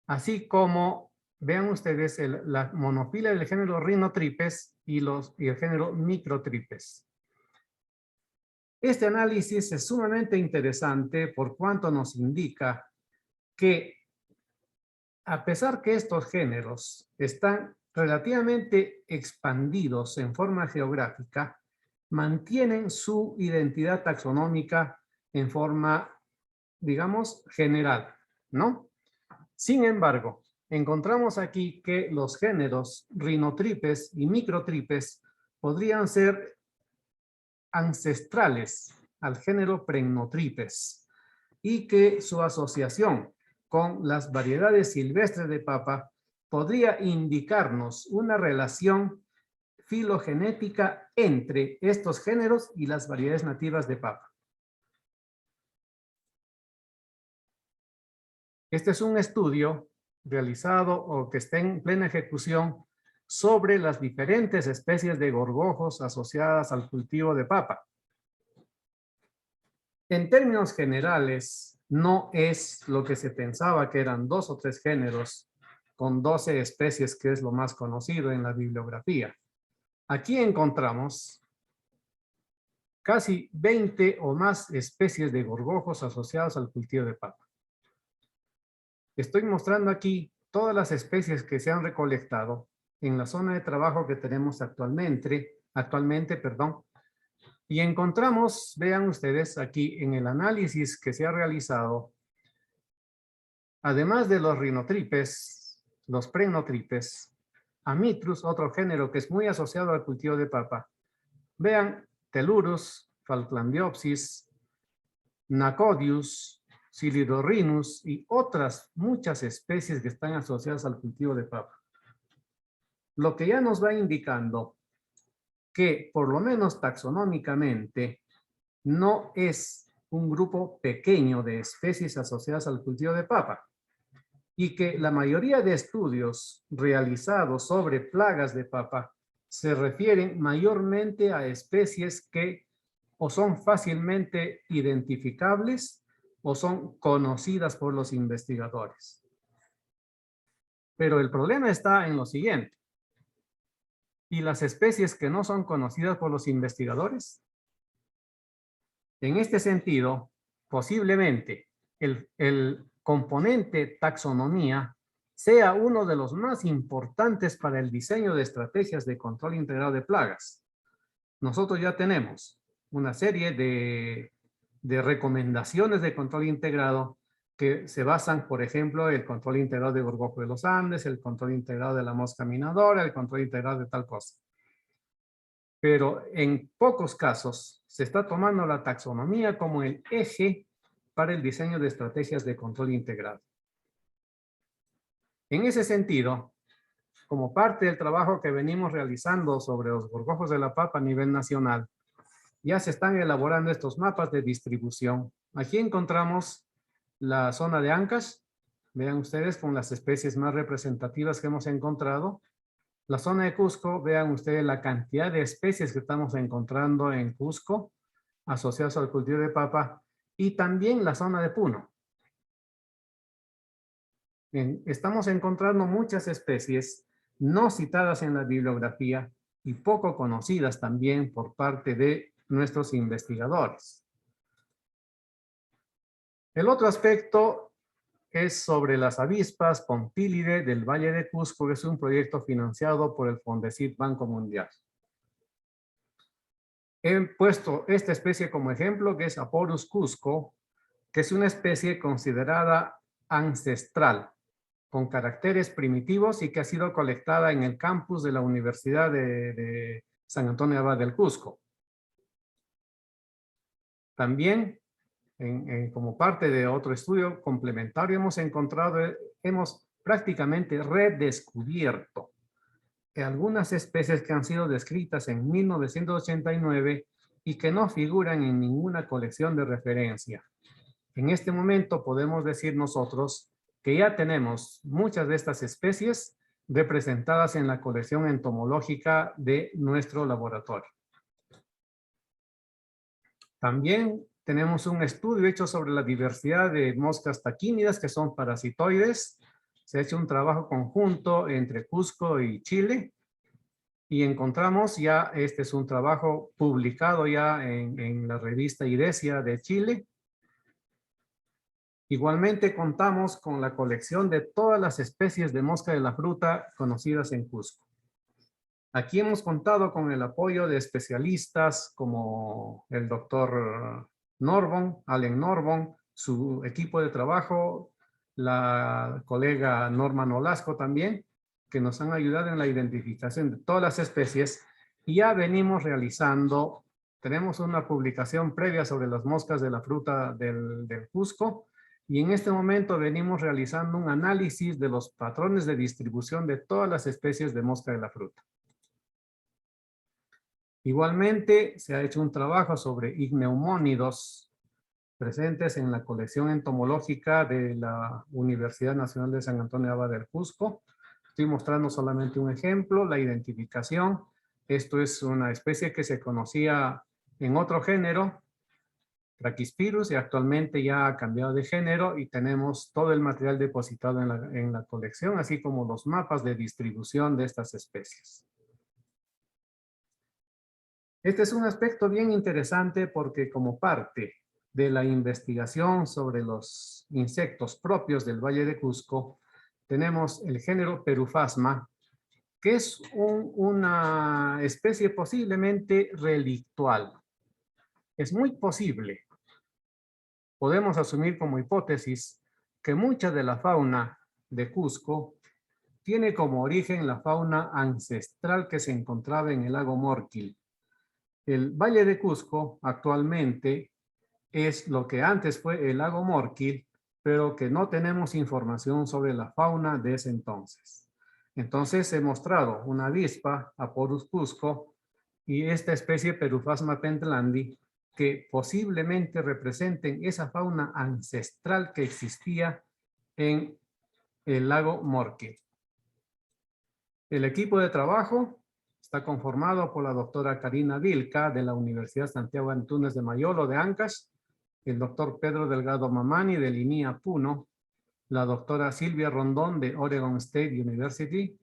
S4: así como, vean ustedes, la monofilia del género Rhinotripes y el género Microtripes. Este análisis es sumamente interesante por cuanto nos indica que a pesar que estos géneros están relativamente expandidos en forma geográfica, mantienen su identidad taxonómica en forma, digamos, general, ¿no? Sin embargo, encontramos aquí que los géneros Rhinotripes y Microtripes podrían ser ancestrales al género Prenotripes y que su asociación con las variedades silvestres de papa podría indicarnos una relación filogenética entre estos géneros y las variedades nativas de papa. Este es un estudio realizado o que está en plena ejecución sobre las diferentes especies de gorgojos asociadas al cultivo de papa. En términos generales, no es lo que se pensaba que eran 2 o 3 géneros con 12 especies, que es lo más conocido en la bibliografía. Aquí encontramos casi 20 o más especies de gorgojos asociados al cultivo de papa. Estoy mostrando aquí todas las especies que se han recolectado en la zona de trabajo que tenemos actualmente, y encontramos, vean ustedes aquí en el análisis que se ha realizado, además de los rinotripes, los prenotripes, Amitrus, otro género que es muy asociado al cultivo de papa. Vean, Tellurus, Falklandiopsis, Nacodius, Silidorhinus y otras muchas especies que están asociadas al cultivo de papa. Lo que ya nos va indicando que, por lo menos taxonómicamente, no es un grupo pequeño de especies asociadas al cultivo de papa, y que la mayoría de estudios realizados sobre plagas de papa se refieren mayormente a especies que o son fácilmente identificables o son conocidas por los investigadores. Pero el problema está en lo siguiente. ¿Y las especies que no son conocidas por los investigadores? En este sentido, posiblemente el componente taxonomía sea uno de los más importantes para el diseño de estrategias de control integrado de plagas. Nosotros ya tenemos una serie de recomendaciones de control integrado que se basan, por ejemplo, el control integrado de gorgojo de los Andes, el control integrado de la mosca minadora, el control integrado de tal cosa. Pero en pocos casos se está tomando la taxonomía como el eje para el diseño de estrategias de control integrado. En ese sentido, como parte del trabajo que venimos realizando sobre los gorgojos de la papa a nivel nacional, ya se están elaborando estos mapas de distribución. Aquí encontramos la zona de Ancash, vean ustedes con las especies más representativas que hemos encontrado. La zona de Cusco, vean ustedes la cantidad de especies que estamos encontrando en Cusco asociadas al cultivo de papa, y también la zona de Puno. Estamos encontrando muchas especies no citadas en la bibliografía y poco conocidas también por parte de nuestros investigadores. El otro aspecto es sobre las avispas Pompilidae del Valle de Cusco, que es un proyecto financiado por el Fondesit Banco Mundial. He puesto esta especie como ejemplo, que es Aporus cusco, que es una especie considerada ancestral, con caracteres primitivos y que ha sido colectada en el campus de la Universidad de San Antonio Abad del Cusco. También, como parte de otro estudio complementario, hemos prácticamente redescubierto algunas especies que han sido descritas en 1989 y que no figuran en ninguna colección de referencia. En este momento podemos decir nosotros que ya tenemos muchas de estas especies representadas en la colección entomológica de nuestro laboratorio. También tenemos un estudio hecho sobre la diversidad de moscas taquínidas que son parasitoides. Se ha hecho un trabajo conjunto entre Cusco y Chile y encontramos ya, este es un trabajo publicado ya en la revista IDESIA de Chile. Igualmente contamos con la colección de todas las especies de mosca de la fruta conocidas en Cusco. Aquí hemos contado con el apoyo de especialistas como el doctor Norbon, Allen Norbon, su equipo de trabajo, la colega Norma Nolasco también, que nos han ayudado en la identificación de todas las especies. Y ya venimos realizando, tenemos una publicación previa sobre las moscas de la fruta del Cusco, Y en este momento venimos realizando un análisis de los patrones de distribución de todas las especies de mosca de la fruta. Igualmente, se ha hecho un trabajo sobre igneumónidos presentes en la colección entomológica de la Universidad Nacional de San Antonio Abad del Cusco. Estoy mostrando solamente un ejemplo, la identificación. Esto es una especie que se conocía en otro género, Trachyspirus, y actualmente ya ha cambiado de género y tenemos todo el material depositado en la colección, así como los mapas de distribución de estas especies. Este es un aspecto bien interesante porque como parte de la investigación sobre los insectos propios del Valle de Cusco, tenemos el género Peruphasma, que es una especie posiblemente relictual. Es muy posible, podemos asumir como hipótesis, que mucha de la fauna de Cusco tiene como origen la fauna ancestral que se encontraba en el lago Morquil. El Valle de Cusco actualmente es lo que antes fue el lago Morquil, pero que no tenemos información sobre la fauna de ese entonces. Entonces he mostrado una avispa, Aporus cusco, y esta especie Peruphasma pentlandi, que posiblemente representen esa fauna ancestral que existía en el lago Morquil. El equipo de trabajo está conformado por la doctora Karina Vilca de la Universidad Santiago Antúnez de Mayolo de Ancash, el doctor Pedro Delgado Mamani de Linia Puno, la doctora Silvia Rondón de Oregon State University,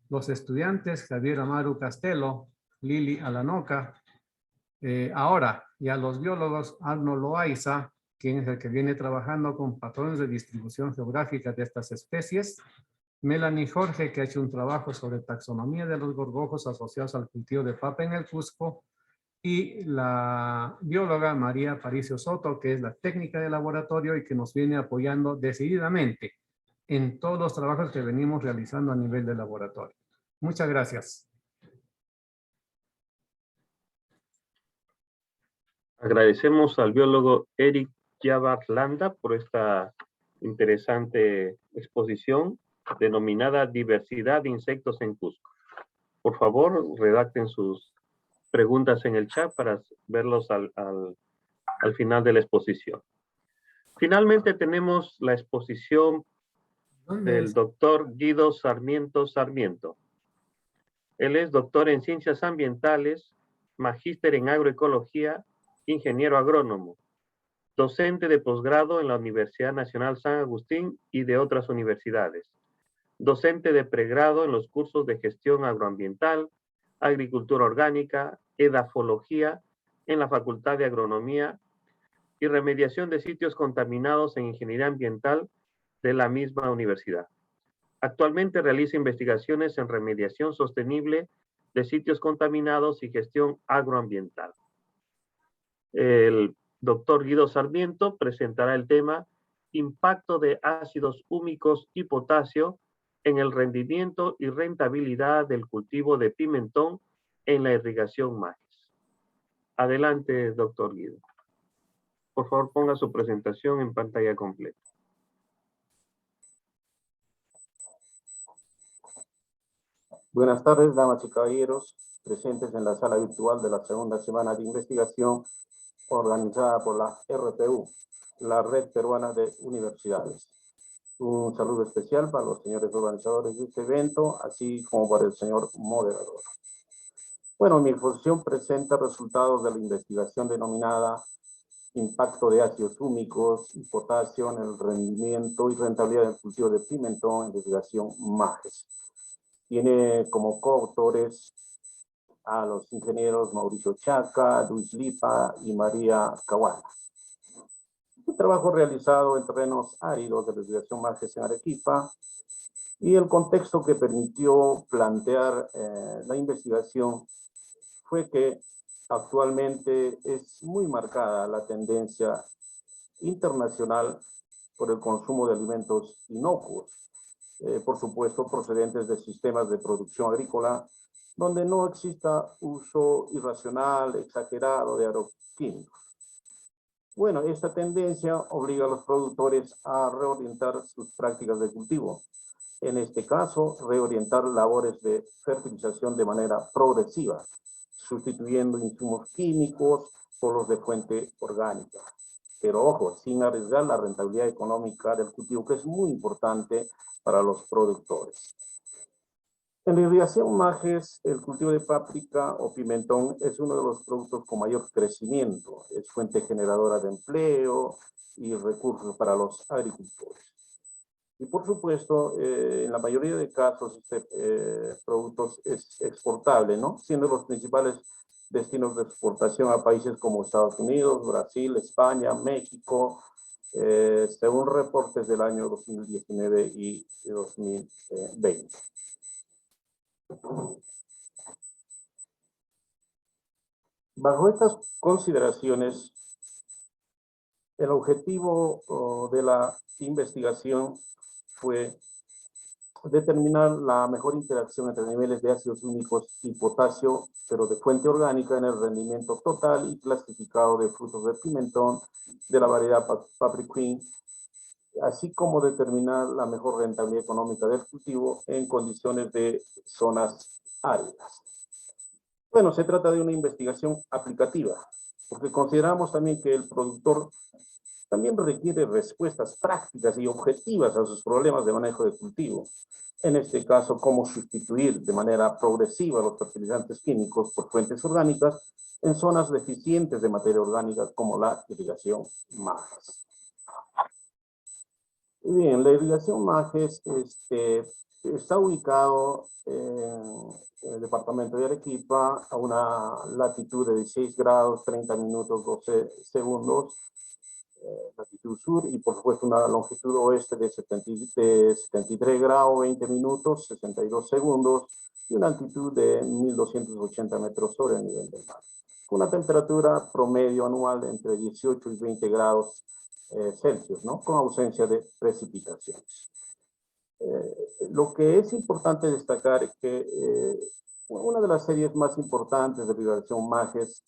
S4: los estudiantes Javier Amaru Castelo, Lili Alanoca, ahora ya los biólogos Arnold Loaiza, quien es el que viene trabajando con patrones de distribución geográfica de estas especies, Melanie Jorge, que ha hecho un trabajo sobre taxonomía de los gorgojos asociados al cultivo de papa en el Cusco, y la bióloga María Paricio Soto, que es la técnica de laboratorio y que nos viene apoyando decididamente en todos los trabajos que venimos realizando a nivel de laboratorio. Muchas gracias.
S1: Agradecemos al biólogo Eric Yabar Landa por esta interesante exposición denominada Diversidad de insectos en Cusco. Por favor, redacten sus preguntas en el chat para verlos al final de la exposición. Finalmente tenemos la exposición del doctor Guido Sarmiento Sarmiento. Él es doctor en Ciencias Ambientales, magíster en Agroecología, ingeniero agrónomo, docente de posgrado en la Universidad Nacional San Agustín y de otras universidades, docente de pregrado en los cursos de Gestión Agroambiental, Agricultura Orgánica, Edafología en la Facultad de Agronomía y Remediación de Sitios Contaminados en Ingeniería Ambiental de la misma universidad. Actualmente realiza investigaciones en remediación sostenible de sitios contaminados y gestión agroambiental. El doctor Guido Sarmiento presentará el tema Impacto de ácidos húmicos y potasio en el rendimiento y rentabilidad del cultivo de pimentón en la irrigación maíz. Adelante, doctor Guido. Por favor, ponga su presentación en pantalla completa.
S5: Buenas tardes, damas y caballeros, presentes en la sala virtual de la segunda semana de investigación organizada por la RPU, la Red Peruana de Universidades. Un saludo especial para los señores organizadores de este evento, así como para el señor moderador. Bueno, mi exposición presenta resultados de la investigación denominada Impacto de ácidos húmicos y potasio en el rendimiento y rentabilidad del cultivo de pimentón en irrigación maíz. Tiene como coautores a los ingenieros Mauricio Chaca, Luis Lipa y María Caguana. Un trabajo realizado en terrenos áridos de la irrigación maíz en Arequipa, y el contexto que permitió plantear la investigación fue que actualmente es muy marcada la tendencia internacional por el consumo de alimentos inocuos, por supuesto procedentes de sistemas de producción agrícola donde no exista uso irracional, exagerado de agroquímicos. Bueno, esta tendencia obliga a los productores a reorientar sus prácticas de cultivo. En este caso, reorientar labores de fertilización de manera progresiva, sustituyendo insumos químicos por los de fuente orgánica. Pero ojo, sin arriesgar la rentabilidad económica del cultivo, que es muy importante para los productores. En la irrigación Majes, el cultivo de páprica o pimentón es uno de los productos con mayor crecimiento. Es fuente generadora de empleo y recursos para los agricultores. Y por supuesto, en la mayoría de casos, este producto es exportable, ¿no? Siendo los principales destinos de exportación a países como Estados Unidos, Brasil, España, México, según reportes del año 2019 y 2020. Bajo estas consideraciones, el objetivo de la investigación fue determinar la mejor interacción entre niveles de ácidos úmicos y potasio, pero de fuente orgánica en el rendimiento total y clasificado de frutos de pimentón de la variedad Papriquín, así como determinar la mejor rentabilidad económica del cultivo en condiciones de zonas áridas. Bueno, se trata de una investigación aplicativa, porque consideramos también que el productor también requiere respuestas prácticas y objetivas a sus problemas de manejo de cultivo. En este caso, cómo sustituir de manera progresiva los fertilizantes químicos por fuentes orgánicas en zonas deficientes de materia orgánica como la irrigación Majes. Bien, la irrigación Majes está ubicado en el departamento de Arequipa a una latitud de 16 grados, 30 minutos, 12 segundos, latitud sur, y por supuesto una longitud oeste de 73 grados, 20 minutos, 62 segundos, y una altitud de 1280 metros sobre el nivel del mar, con una temperatura promedio anual entre 18 y 20 grados Celsius, ¿no? Con ausencia de precipitaciones. Lo que es importante destacar es que una de las series más importantes de irrigación Majes,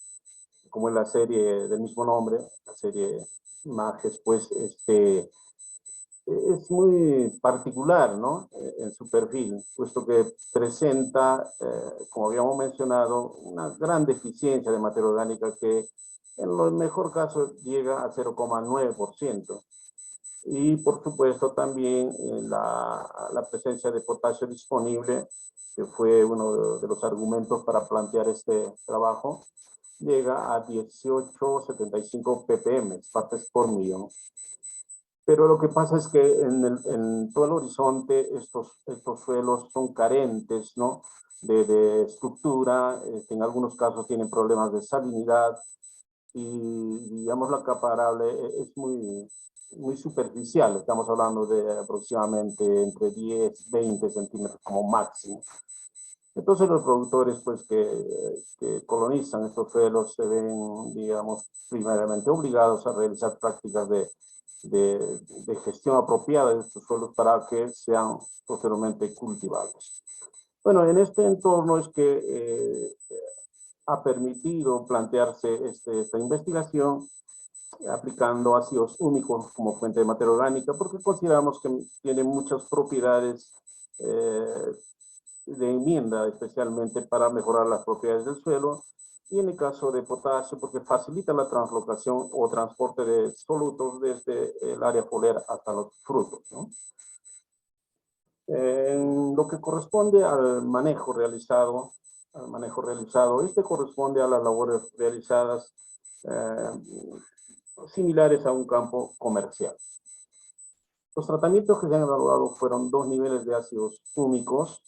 S5: como es la serie del mismo nombre, la serie Majes, pues es muy particular, ¿no? En su perfil, puesto que presenta, como habíamos mencionado, una gran deficiencia de materia orgánica que en el mejor caso llega a 0,9%. Y por supuesto también la presencia de potasio disponible, que fue uno de los argumentos para plantear este trabajo, llega a 18,75 ppm, partes por millón. Pero lo que pasa es que en todo el horizonte estos suelos son carentes, ¿no? de estructura, en algunos casos tienen problemas de salinidad y, digamos, la caparable es muy superficial. Estamos hablando de aproximadamente entre 10, 20 centímetros como máximo. Entonces los productores pues, que colonizan estos suelos se ven, digamos, primeramente obligados a realizar prácticas de gestión apropiada de estos suelos para que sean posteriormente cultivables. Bueno, en este entorno es que ha permitido plantearse esta investigación aplicando ácidos úmicos como fuente de materia orgánica, porque consideramos que tiene muchas propiedades de enmienda, especialmente para mejorar las propiedades del suelo, y en el caso de potasio, porque facilita la translocación o transporte de solutos desde el área foliar hasta los frutos, ¿no? En lo que corresponde al manejo realizado, este corresponde a las labores realizadas similares a un campo comercial. Los tratamientos que se han evaluado fueron 2 niveles de ácidos húmicos,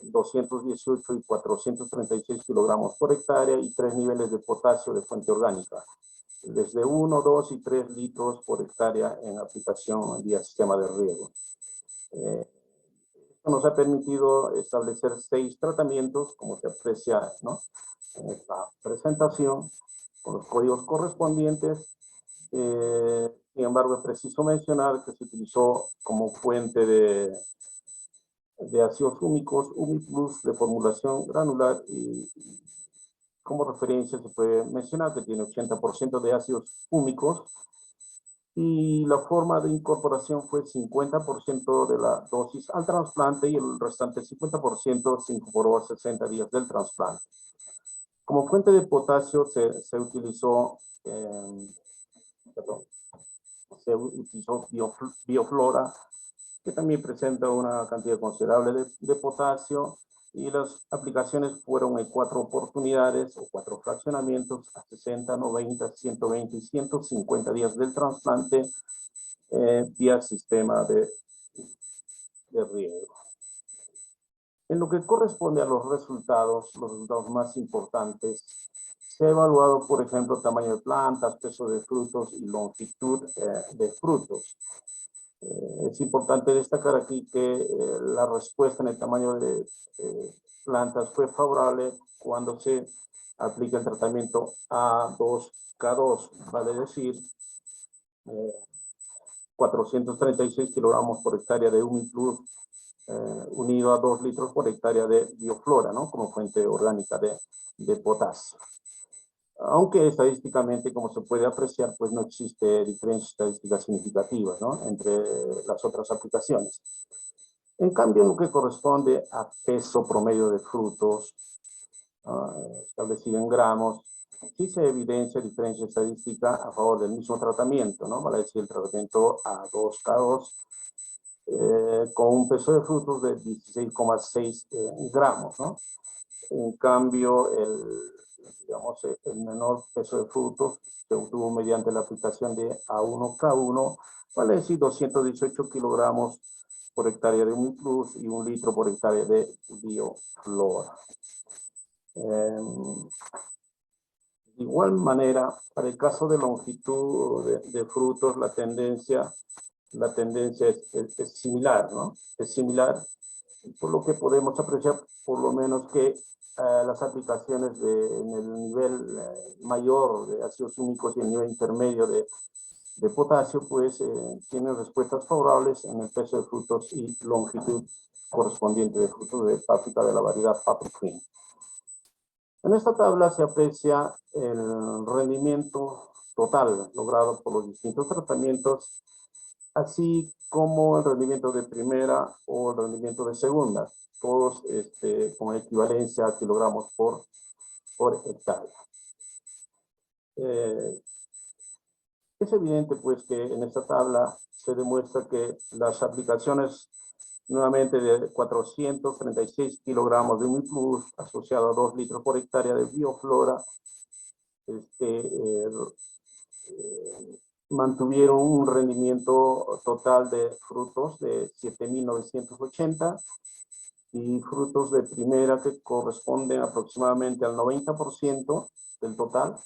S5: 218 y 436 kilogramos por hectárea, y 3 niveles de potasio de fuente orgánica, desde 1, 2 y 3 litros por hectárea en aplicación vía sistema de riego. Esto nos ha permitido establecer 6 tratamientos, como se aprecia, ¿no?, en esta presentación, con los códigos correspondientes. Sin embargo, es preciso mencionar que se utilizó como fuente de ácidos húmicos, Humiplus de formulación granular y como referencia se puede mencionar que tiene 80% de ácidos húmicos y la forma de incorporación fue 50% de la dosis al trasplante y el restante 50% se incorporó a 60 días del trasplante. Como fuente de potasio se utilizó Bioflora, que también presenta una cantidad considerable de potasio, y las aplicaciones fueron en 4 oportunidades o 4 fraccionamientos a 60, 90, 120 y 150 días del trasplante vía sistema de riego. En lo que corresponde a los resultados más importantes, se ha evaluado, por ejemplo, tamaño de plantas, peso de frutos y longitud de frutos. Es importante destacar aquí que la respuesta en el tamaño de plantas fue favorable cuando se aplica el tratamiento A2K2, vale decir 436 kilogramos por hectárea de Humiplus unido a 2 litros por hectárea de Bioflora, ¿no? Como fuente orgánica de potasio. Aunque estadísticamente, como se puede apreciar, pues no existe diferencia estadística significativa, ¿no?, entre las otras aplicaciones. En cambio, en lo que corresponde a peso promedio de frutos, establecido en gramos, sí se evidencia diferencia estadística a favor del mismo tratamiento, ¿no? Vale decir, el tratamiento A2K2, con un peso de frutos de 16,6 gramos, ¿no? En cambio, el menor peso de frutos se obtuvo mediante la aplicación de A1K1, vale decir 218 kilogramos por hectárea de Humiplus y 1 litro por hectárea de Bioflora. De igual manera, para el caso de longitud de frutos, la tendencia es similar, ¿no? Es similar, por lo que podemos apreciar por lo menos que las aplicaciones en el nivel mayor de ácidos húmicos y el nivel intermedio de potasio, pues tienen respuestas favorables en el peso de frutos y longitud correspondiente de frutos de páprica de la variedad Paprikrin. En esta tabla se aprecia el rendimiento total logrado por los distintos tratamientos, así como el rendimiento de primera o el rendimiento de segunda, todos con equivalencia a kilogramos por hectárea. Es evidente, pues, que en esta tabla se demuestra que las aplicaciones nuevamente de 436 kilogramos de Humiplus asociado a 2 litros por hectárea de Bioflora mantuvieron un rendimiento total de frutos de 7.980 y frutos de primera que corresponden aproximadamente al 90% del total,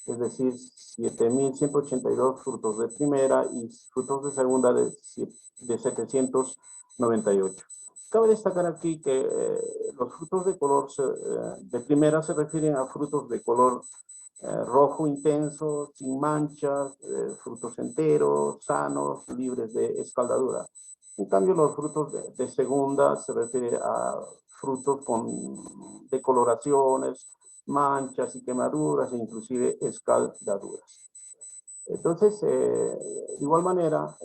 S5: es decir, 7.182 frutos de primera y frutos de segunda de 798. Cabe destacar aquí que los frutos de color de primera se refieren a frutos de color rojo intenso, sin manchas, frutos enteros, sanos, libres de escaldadura. En cambio, los frutos de segunda se refiere a frutos con decoloraciones, manchas y quemaduras, e inclusive escaldaduras. Entonces, de igual manera,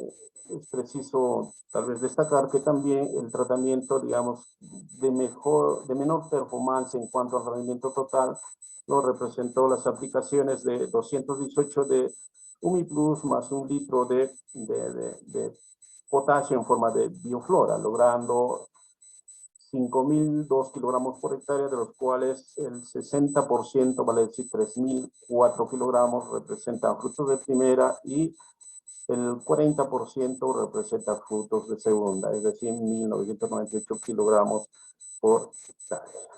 S5: es preciso tal vez destacar que también el tratamiento, digamos, de menor performance en cuanto al rendimiento total, lo representó las aplicaciones de 218 de Humiplus más 1 litro de potasio en forma de Bioflora, logrando 5.002 kilogramos por hectárea, de los cuales el 60%, vale decir 3.004 kilogramos, representan frutos de primera y el 40% representa frutos de segunda, es decir, 1.998 kilogramos por hectárea.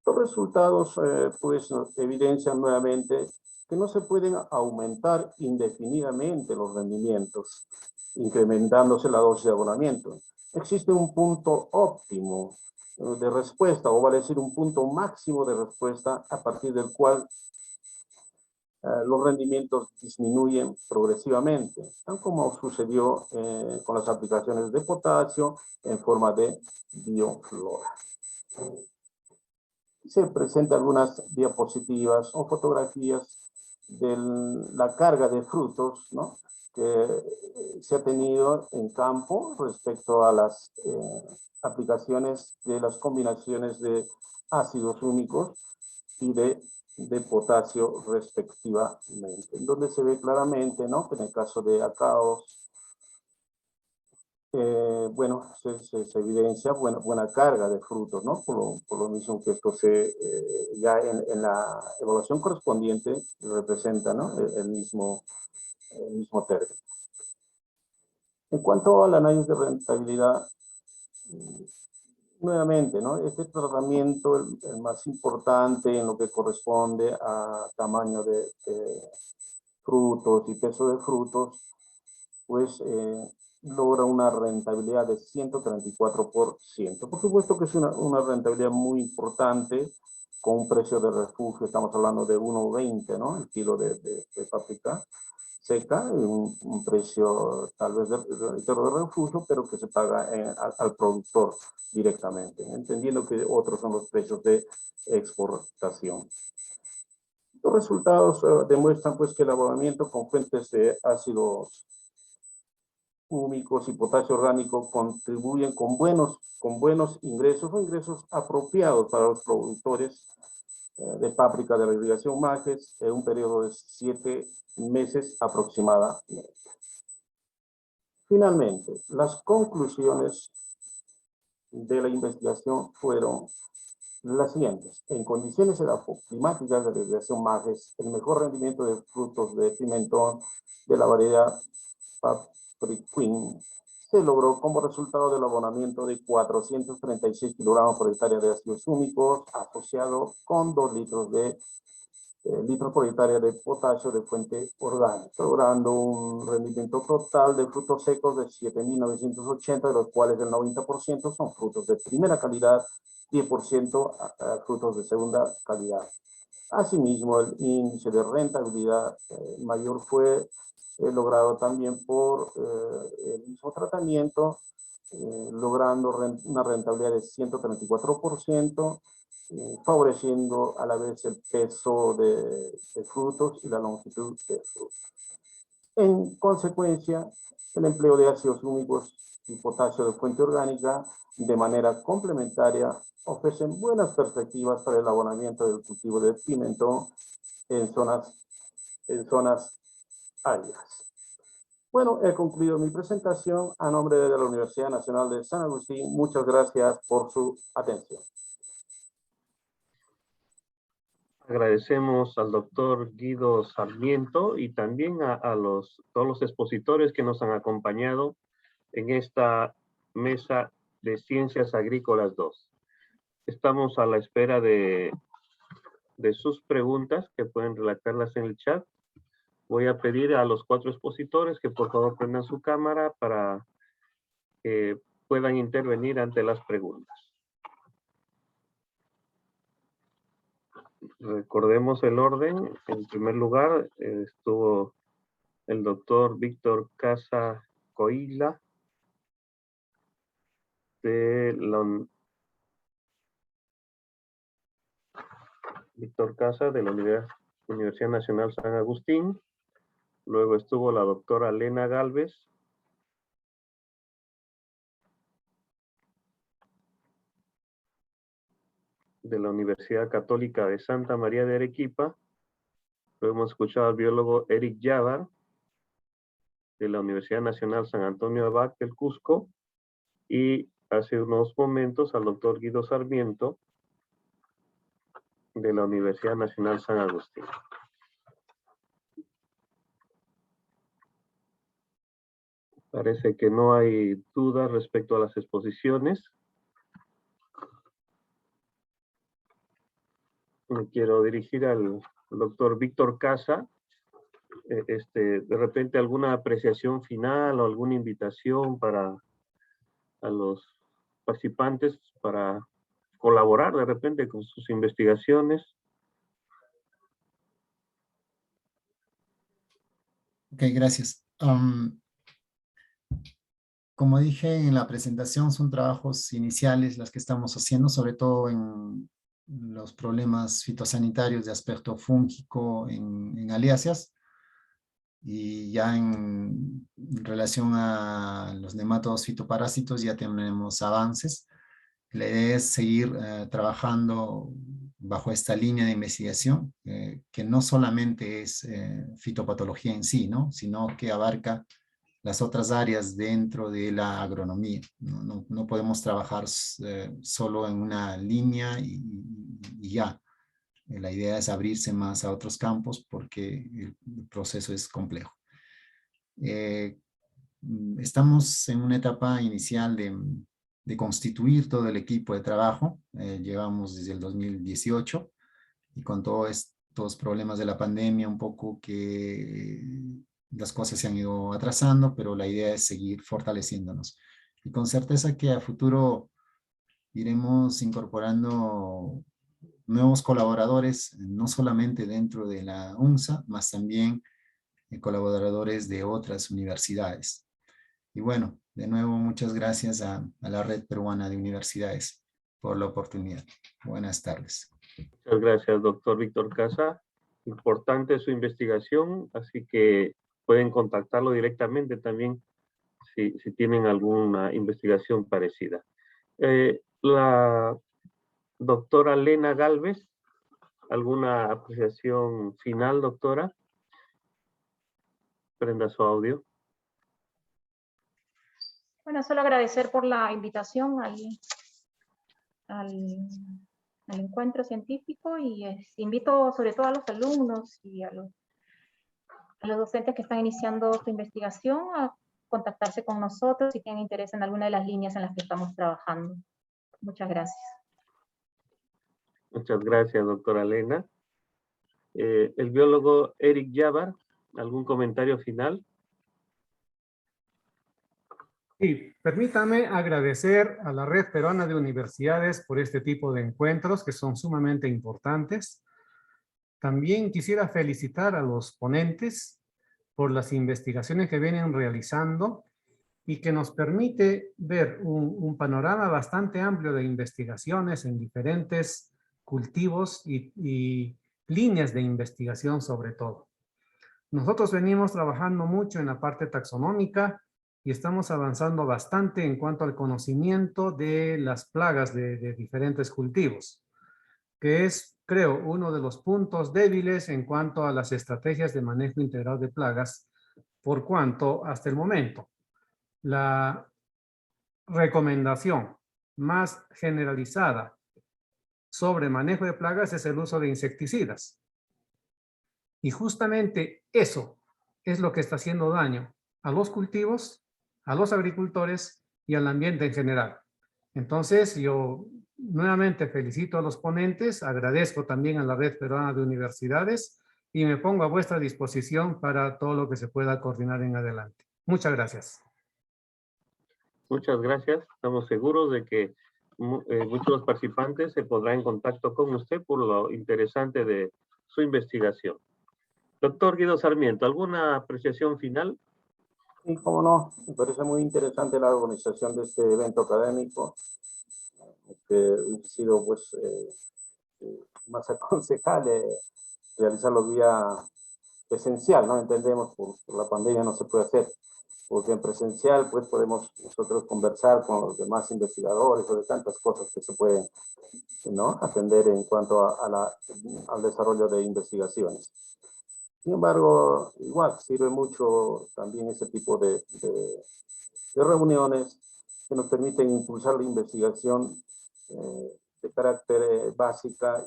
S5: Los resultados pues evidencian nuevamente que no se pueden aumentar indefinidamente los rendimientos, incrementándose la dosis de abonamiento. Existe un punto óptimo de respuesta, o vale decir un punto máximo de respuesta a partir del cual los rendimientos disminuyen progresivamente, tal como sucedió con las aplicaciones de potasio en forma de Bioflora. se presentan algunas diapositivas o fotografías de la carga de frutos, ¿no?, que se ha tenido en campo respecto a las aplicaciones de las combinaciones de ácidos húmicos y de potasio respectivamente, donde se ve claramente, ¿no?, que en el caso de acaos, bueno, se evidencia buena carga de frutos, ¿no? Por lo mismo que esto ya en la evaluación correspondiente representa, ¿no?, el mismo término. En cuanto al análisis de rentabilidad, nuevamente, ¿no?, este tratamiento, el más importante en lo que corresponde a tamaño de frutos y peso de frutos, pues logra una rentabilidad de 134%. Por supuesto que es una rentabilidad muy importante, con un precio de refugio, estamos hablando de 1.20, ¿no?, el kilo de páprica seca, y un precio tal vez de refugio, pero que se paga al productor directamente, entendiendo que otros son los precios de exportación. Los resultados demuestran pues que el abonamiento con fuentes de ácidos húmicos y potasio orgánico contribuyen con buenos ingresos, o ingresos apropiados para los productores de páprica de la irrigación Majes en un periodo de 7 meses aproximadamente. Finalmente, las conclusiones de la investigación fueron las siguientes. En condiciones edafoclimáticas de la irrigación Majes, el mejor rendimiento de frutos de pimentón de la variedad Papriquín se logró como resultado del abonamiento de 436 kilogramos por hectárea de ácidos húmicos asociado con 2 litros por hectárea de potasio de fuente orgánica, logrando un rendimiento total de frutos secos de 7.980, de los cuales el 90% son frutos de primera calidad, 10% frutos de segunda calidad. Asimismo, el índice de rentabilidad mayor fue logrado también por el mismo tratamiento, logrando una rentabilidad de 134%, favoreciendo a la vez el peso de frutos y la longitud de frutos. En consecuencia, el empleo de ácidos húmicos y potasio de fuente orgánica de manera complementaria ofrecen buenas perspectivas para el abonamiento del cultivo de pimentón en zonas áridas. Bueno, he concluido mi presentación a nombre de la Universidad Nacional de San Agustín. Muchas gracias por su atención.
S1: Agradecemos al doctor Guido Sarmiento y también a todos los expositores que nos han acompañado en esta mesa de Ciencias Agrícolas 2. Estamos a la espera de sus preguntas, que pueden redactarlas en el chat. Voy a pedir a los 4 expositores que por favor prendan su cámara para que puedan intervenir ante las preguntas. Recordemos el orden. En primer lugar estuvo el doctor Víctor Casa Coila de la Universidad Nacional San Agustín. Luego estuvo la doctora Lena Galvez de la Universidad Católica de Santa María de Arequipa. Luego hemos escuchado al biólogo Eric Yavar de la Universidad Nacional San Antonio Abad del Cusco, y hace unos momentos al doctor Guido Sarmiento de la Universidad Nacional San Agustín. Parece que no hay dudas respecto a las exposiciones. Me quiero dirigir al doctor Víctor Casa. De repente alguna apreciación final o alguna invitación a los participantes para colaborar de repente con sus investigaciones.
S2: Ok, gracias. Como dije en la presentación, son trabajos iniciales las que estamos haciendo, sobre todo en los problemas fitosanitarios de aspecto fúngico en aliáceas. Y ya en relación a los nematodos fitoparásitos ya tenemos avances. La idea es seguir trabajando bajo esta línea de investigación, que no solamente es fitopatología en sí, ¿no? Sino que abarca las otras áreas dentro de la agronomía. No podemos trabajar solo en una línea y ya. La idea es abrirse más a otros campos porque el proceso es complejo. Estamos en una etapa inicial de constituir todo el equipo de trabajo. Llevamos desde el 2018 y con todos estos problemas de la pandemia un poco que las cosas se han ido atrasando, pero la idea es seguir fortaleciéndonos. Y con certeza que a futuro iremos incorporando nuevos colaboradores, no solamente dentro de la UNSA, más también colaboradores de otras universidades. Y bueno, de nuevo, muchas gracias a la Red Peruana de Universidades por la oportunidad. Buenas tardes.
S1: Muchas gracias, doctor Víctor Casa. Importante su investigación, así que pueden contactarlo directamente también si tienen alguna investigación parecida. La doctora Lena Galvez, ¿alguna apreciación final, doctora? Prenda su audio.
S3: Bueno, solo agradecer por la invitación al encuentro científico y invito sobre todo a los alumnos y a los docentes que están iniciando su investigación a contactarse con nosotros si tienen interés en alguna de las líneas en las que estamos trabajando. Muchas gracias.
S1: Muchas gracias, doctora Lena. El biólogo Eric Yabar, ¿algún comentario final?
S4: Sí, permítame agradecer a la Red Peruana de Universidades por este tipo de encuentros que son sumamente importantes. También quisiera felicitar a los ponentes por las investigaciones que vienen realizando y que nos permite ver un panorama bastante amplio de investigaciones en diferentes cultivos y líneas de investigación sobre todo. Nosotros venimos trabajando mucho en la parte taxonómica y estamos avanzando bastante en cuanto al conocimiento de las plagas de diferentes cultivos, que es, creo, uno de los puntos débiles en cuanto a las estrategias de manejo integral de plagas, por cuanto hasta el momento la recomendación más generalizada sobre manejo de plagas es el uso de insecticidas. Y justamente eso es lo que está haciendo daño a los cultivos, a los agricultores y al ambiente en general. Entonces, yo nuevamente felicito a los ponentes, agradezco también a la Red Peruana de Universidades y me pongo a vuestra disposición para todo lo que se pueda coordinar en adelante. Muchas gracias.
S1: Muchas gracias. Estamos seguros de que muchos participantes se pondrán en contacto con usted por lo interesante de su investigación. Doctor Guido Sarmiento, ¿alguna apreciación final?
S5: Y cómo no, me parece muy interesante la organización de este evento académico, que ha sido pues más aconsejable realizarlo vía presencial, ¿no? Entendemos por la pandemia no se puede hacer, porque en presencial pues podemos nosotros conversar con los demás investigadores sobre tantas cosas que se pueden, ¿no?, atender en cuanto al desarrollo de investigaciones. Sin embargo, igual sirve mucho también ese tipo de reuniones que nos permiten impulsar la investigación de carácter básica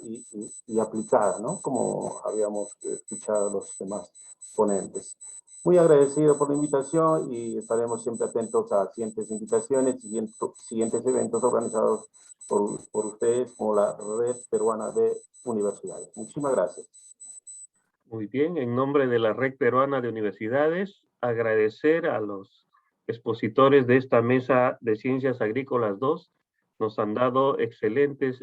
S5: y aplicada, ¿no?, como habíamos escuchado los demás ponentes. Muy agradecido por la invitación y estaremos siempre atentos a siguientes invitaciones y siguientes eventos organizados por ustedes como la Red Peruana de Universidades. Muchísimas gracias.
S1: Muy bien, en nombre de la Red Peruana de Universidades, agradecer a los expositores de esta mesa de Ciencias Agrícolas 2. Nos han dado excelentes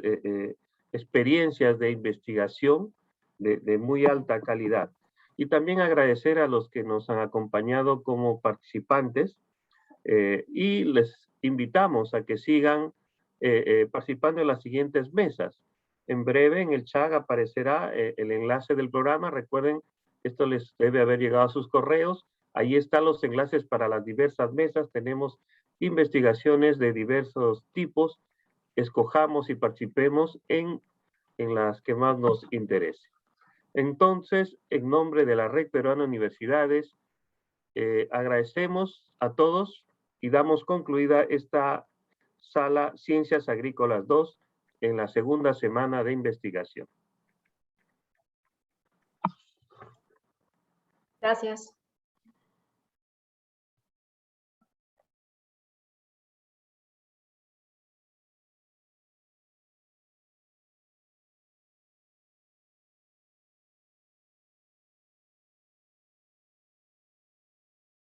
S1: experiencias de investigación de muy alta calidad. Y también agradecer a los que nos han acompañado como participantes y les invitamos a que sigan participando en las siguientes mesas. En breve en el chat aparecerá el enlace del programa. Recuerden, esto les debe haber llegado a sus correos. Ahí están los enlaces para las diversas mesas. Tenemos investigaciones de diversos tipos. Escojamos y participemos en las que más nos interese. Entonces, en nombre de la Red Peruana de Universidades, agradecemos a todos y damos concluida esta sala Ciencias Agrícolas 2 en la segunda semana de investigación.
S3: Gracias.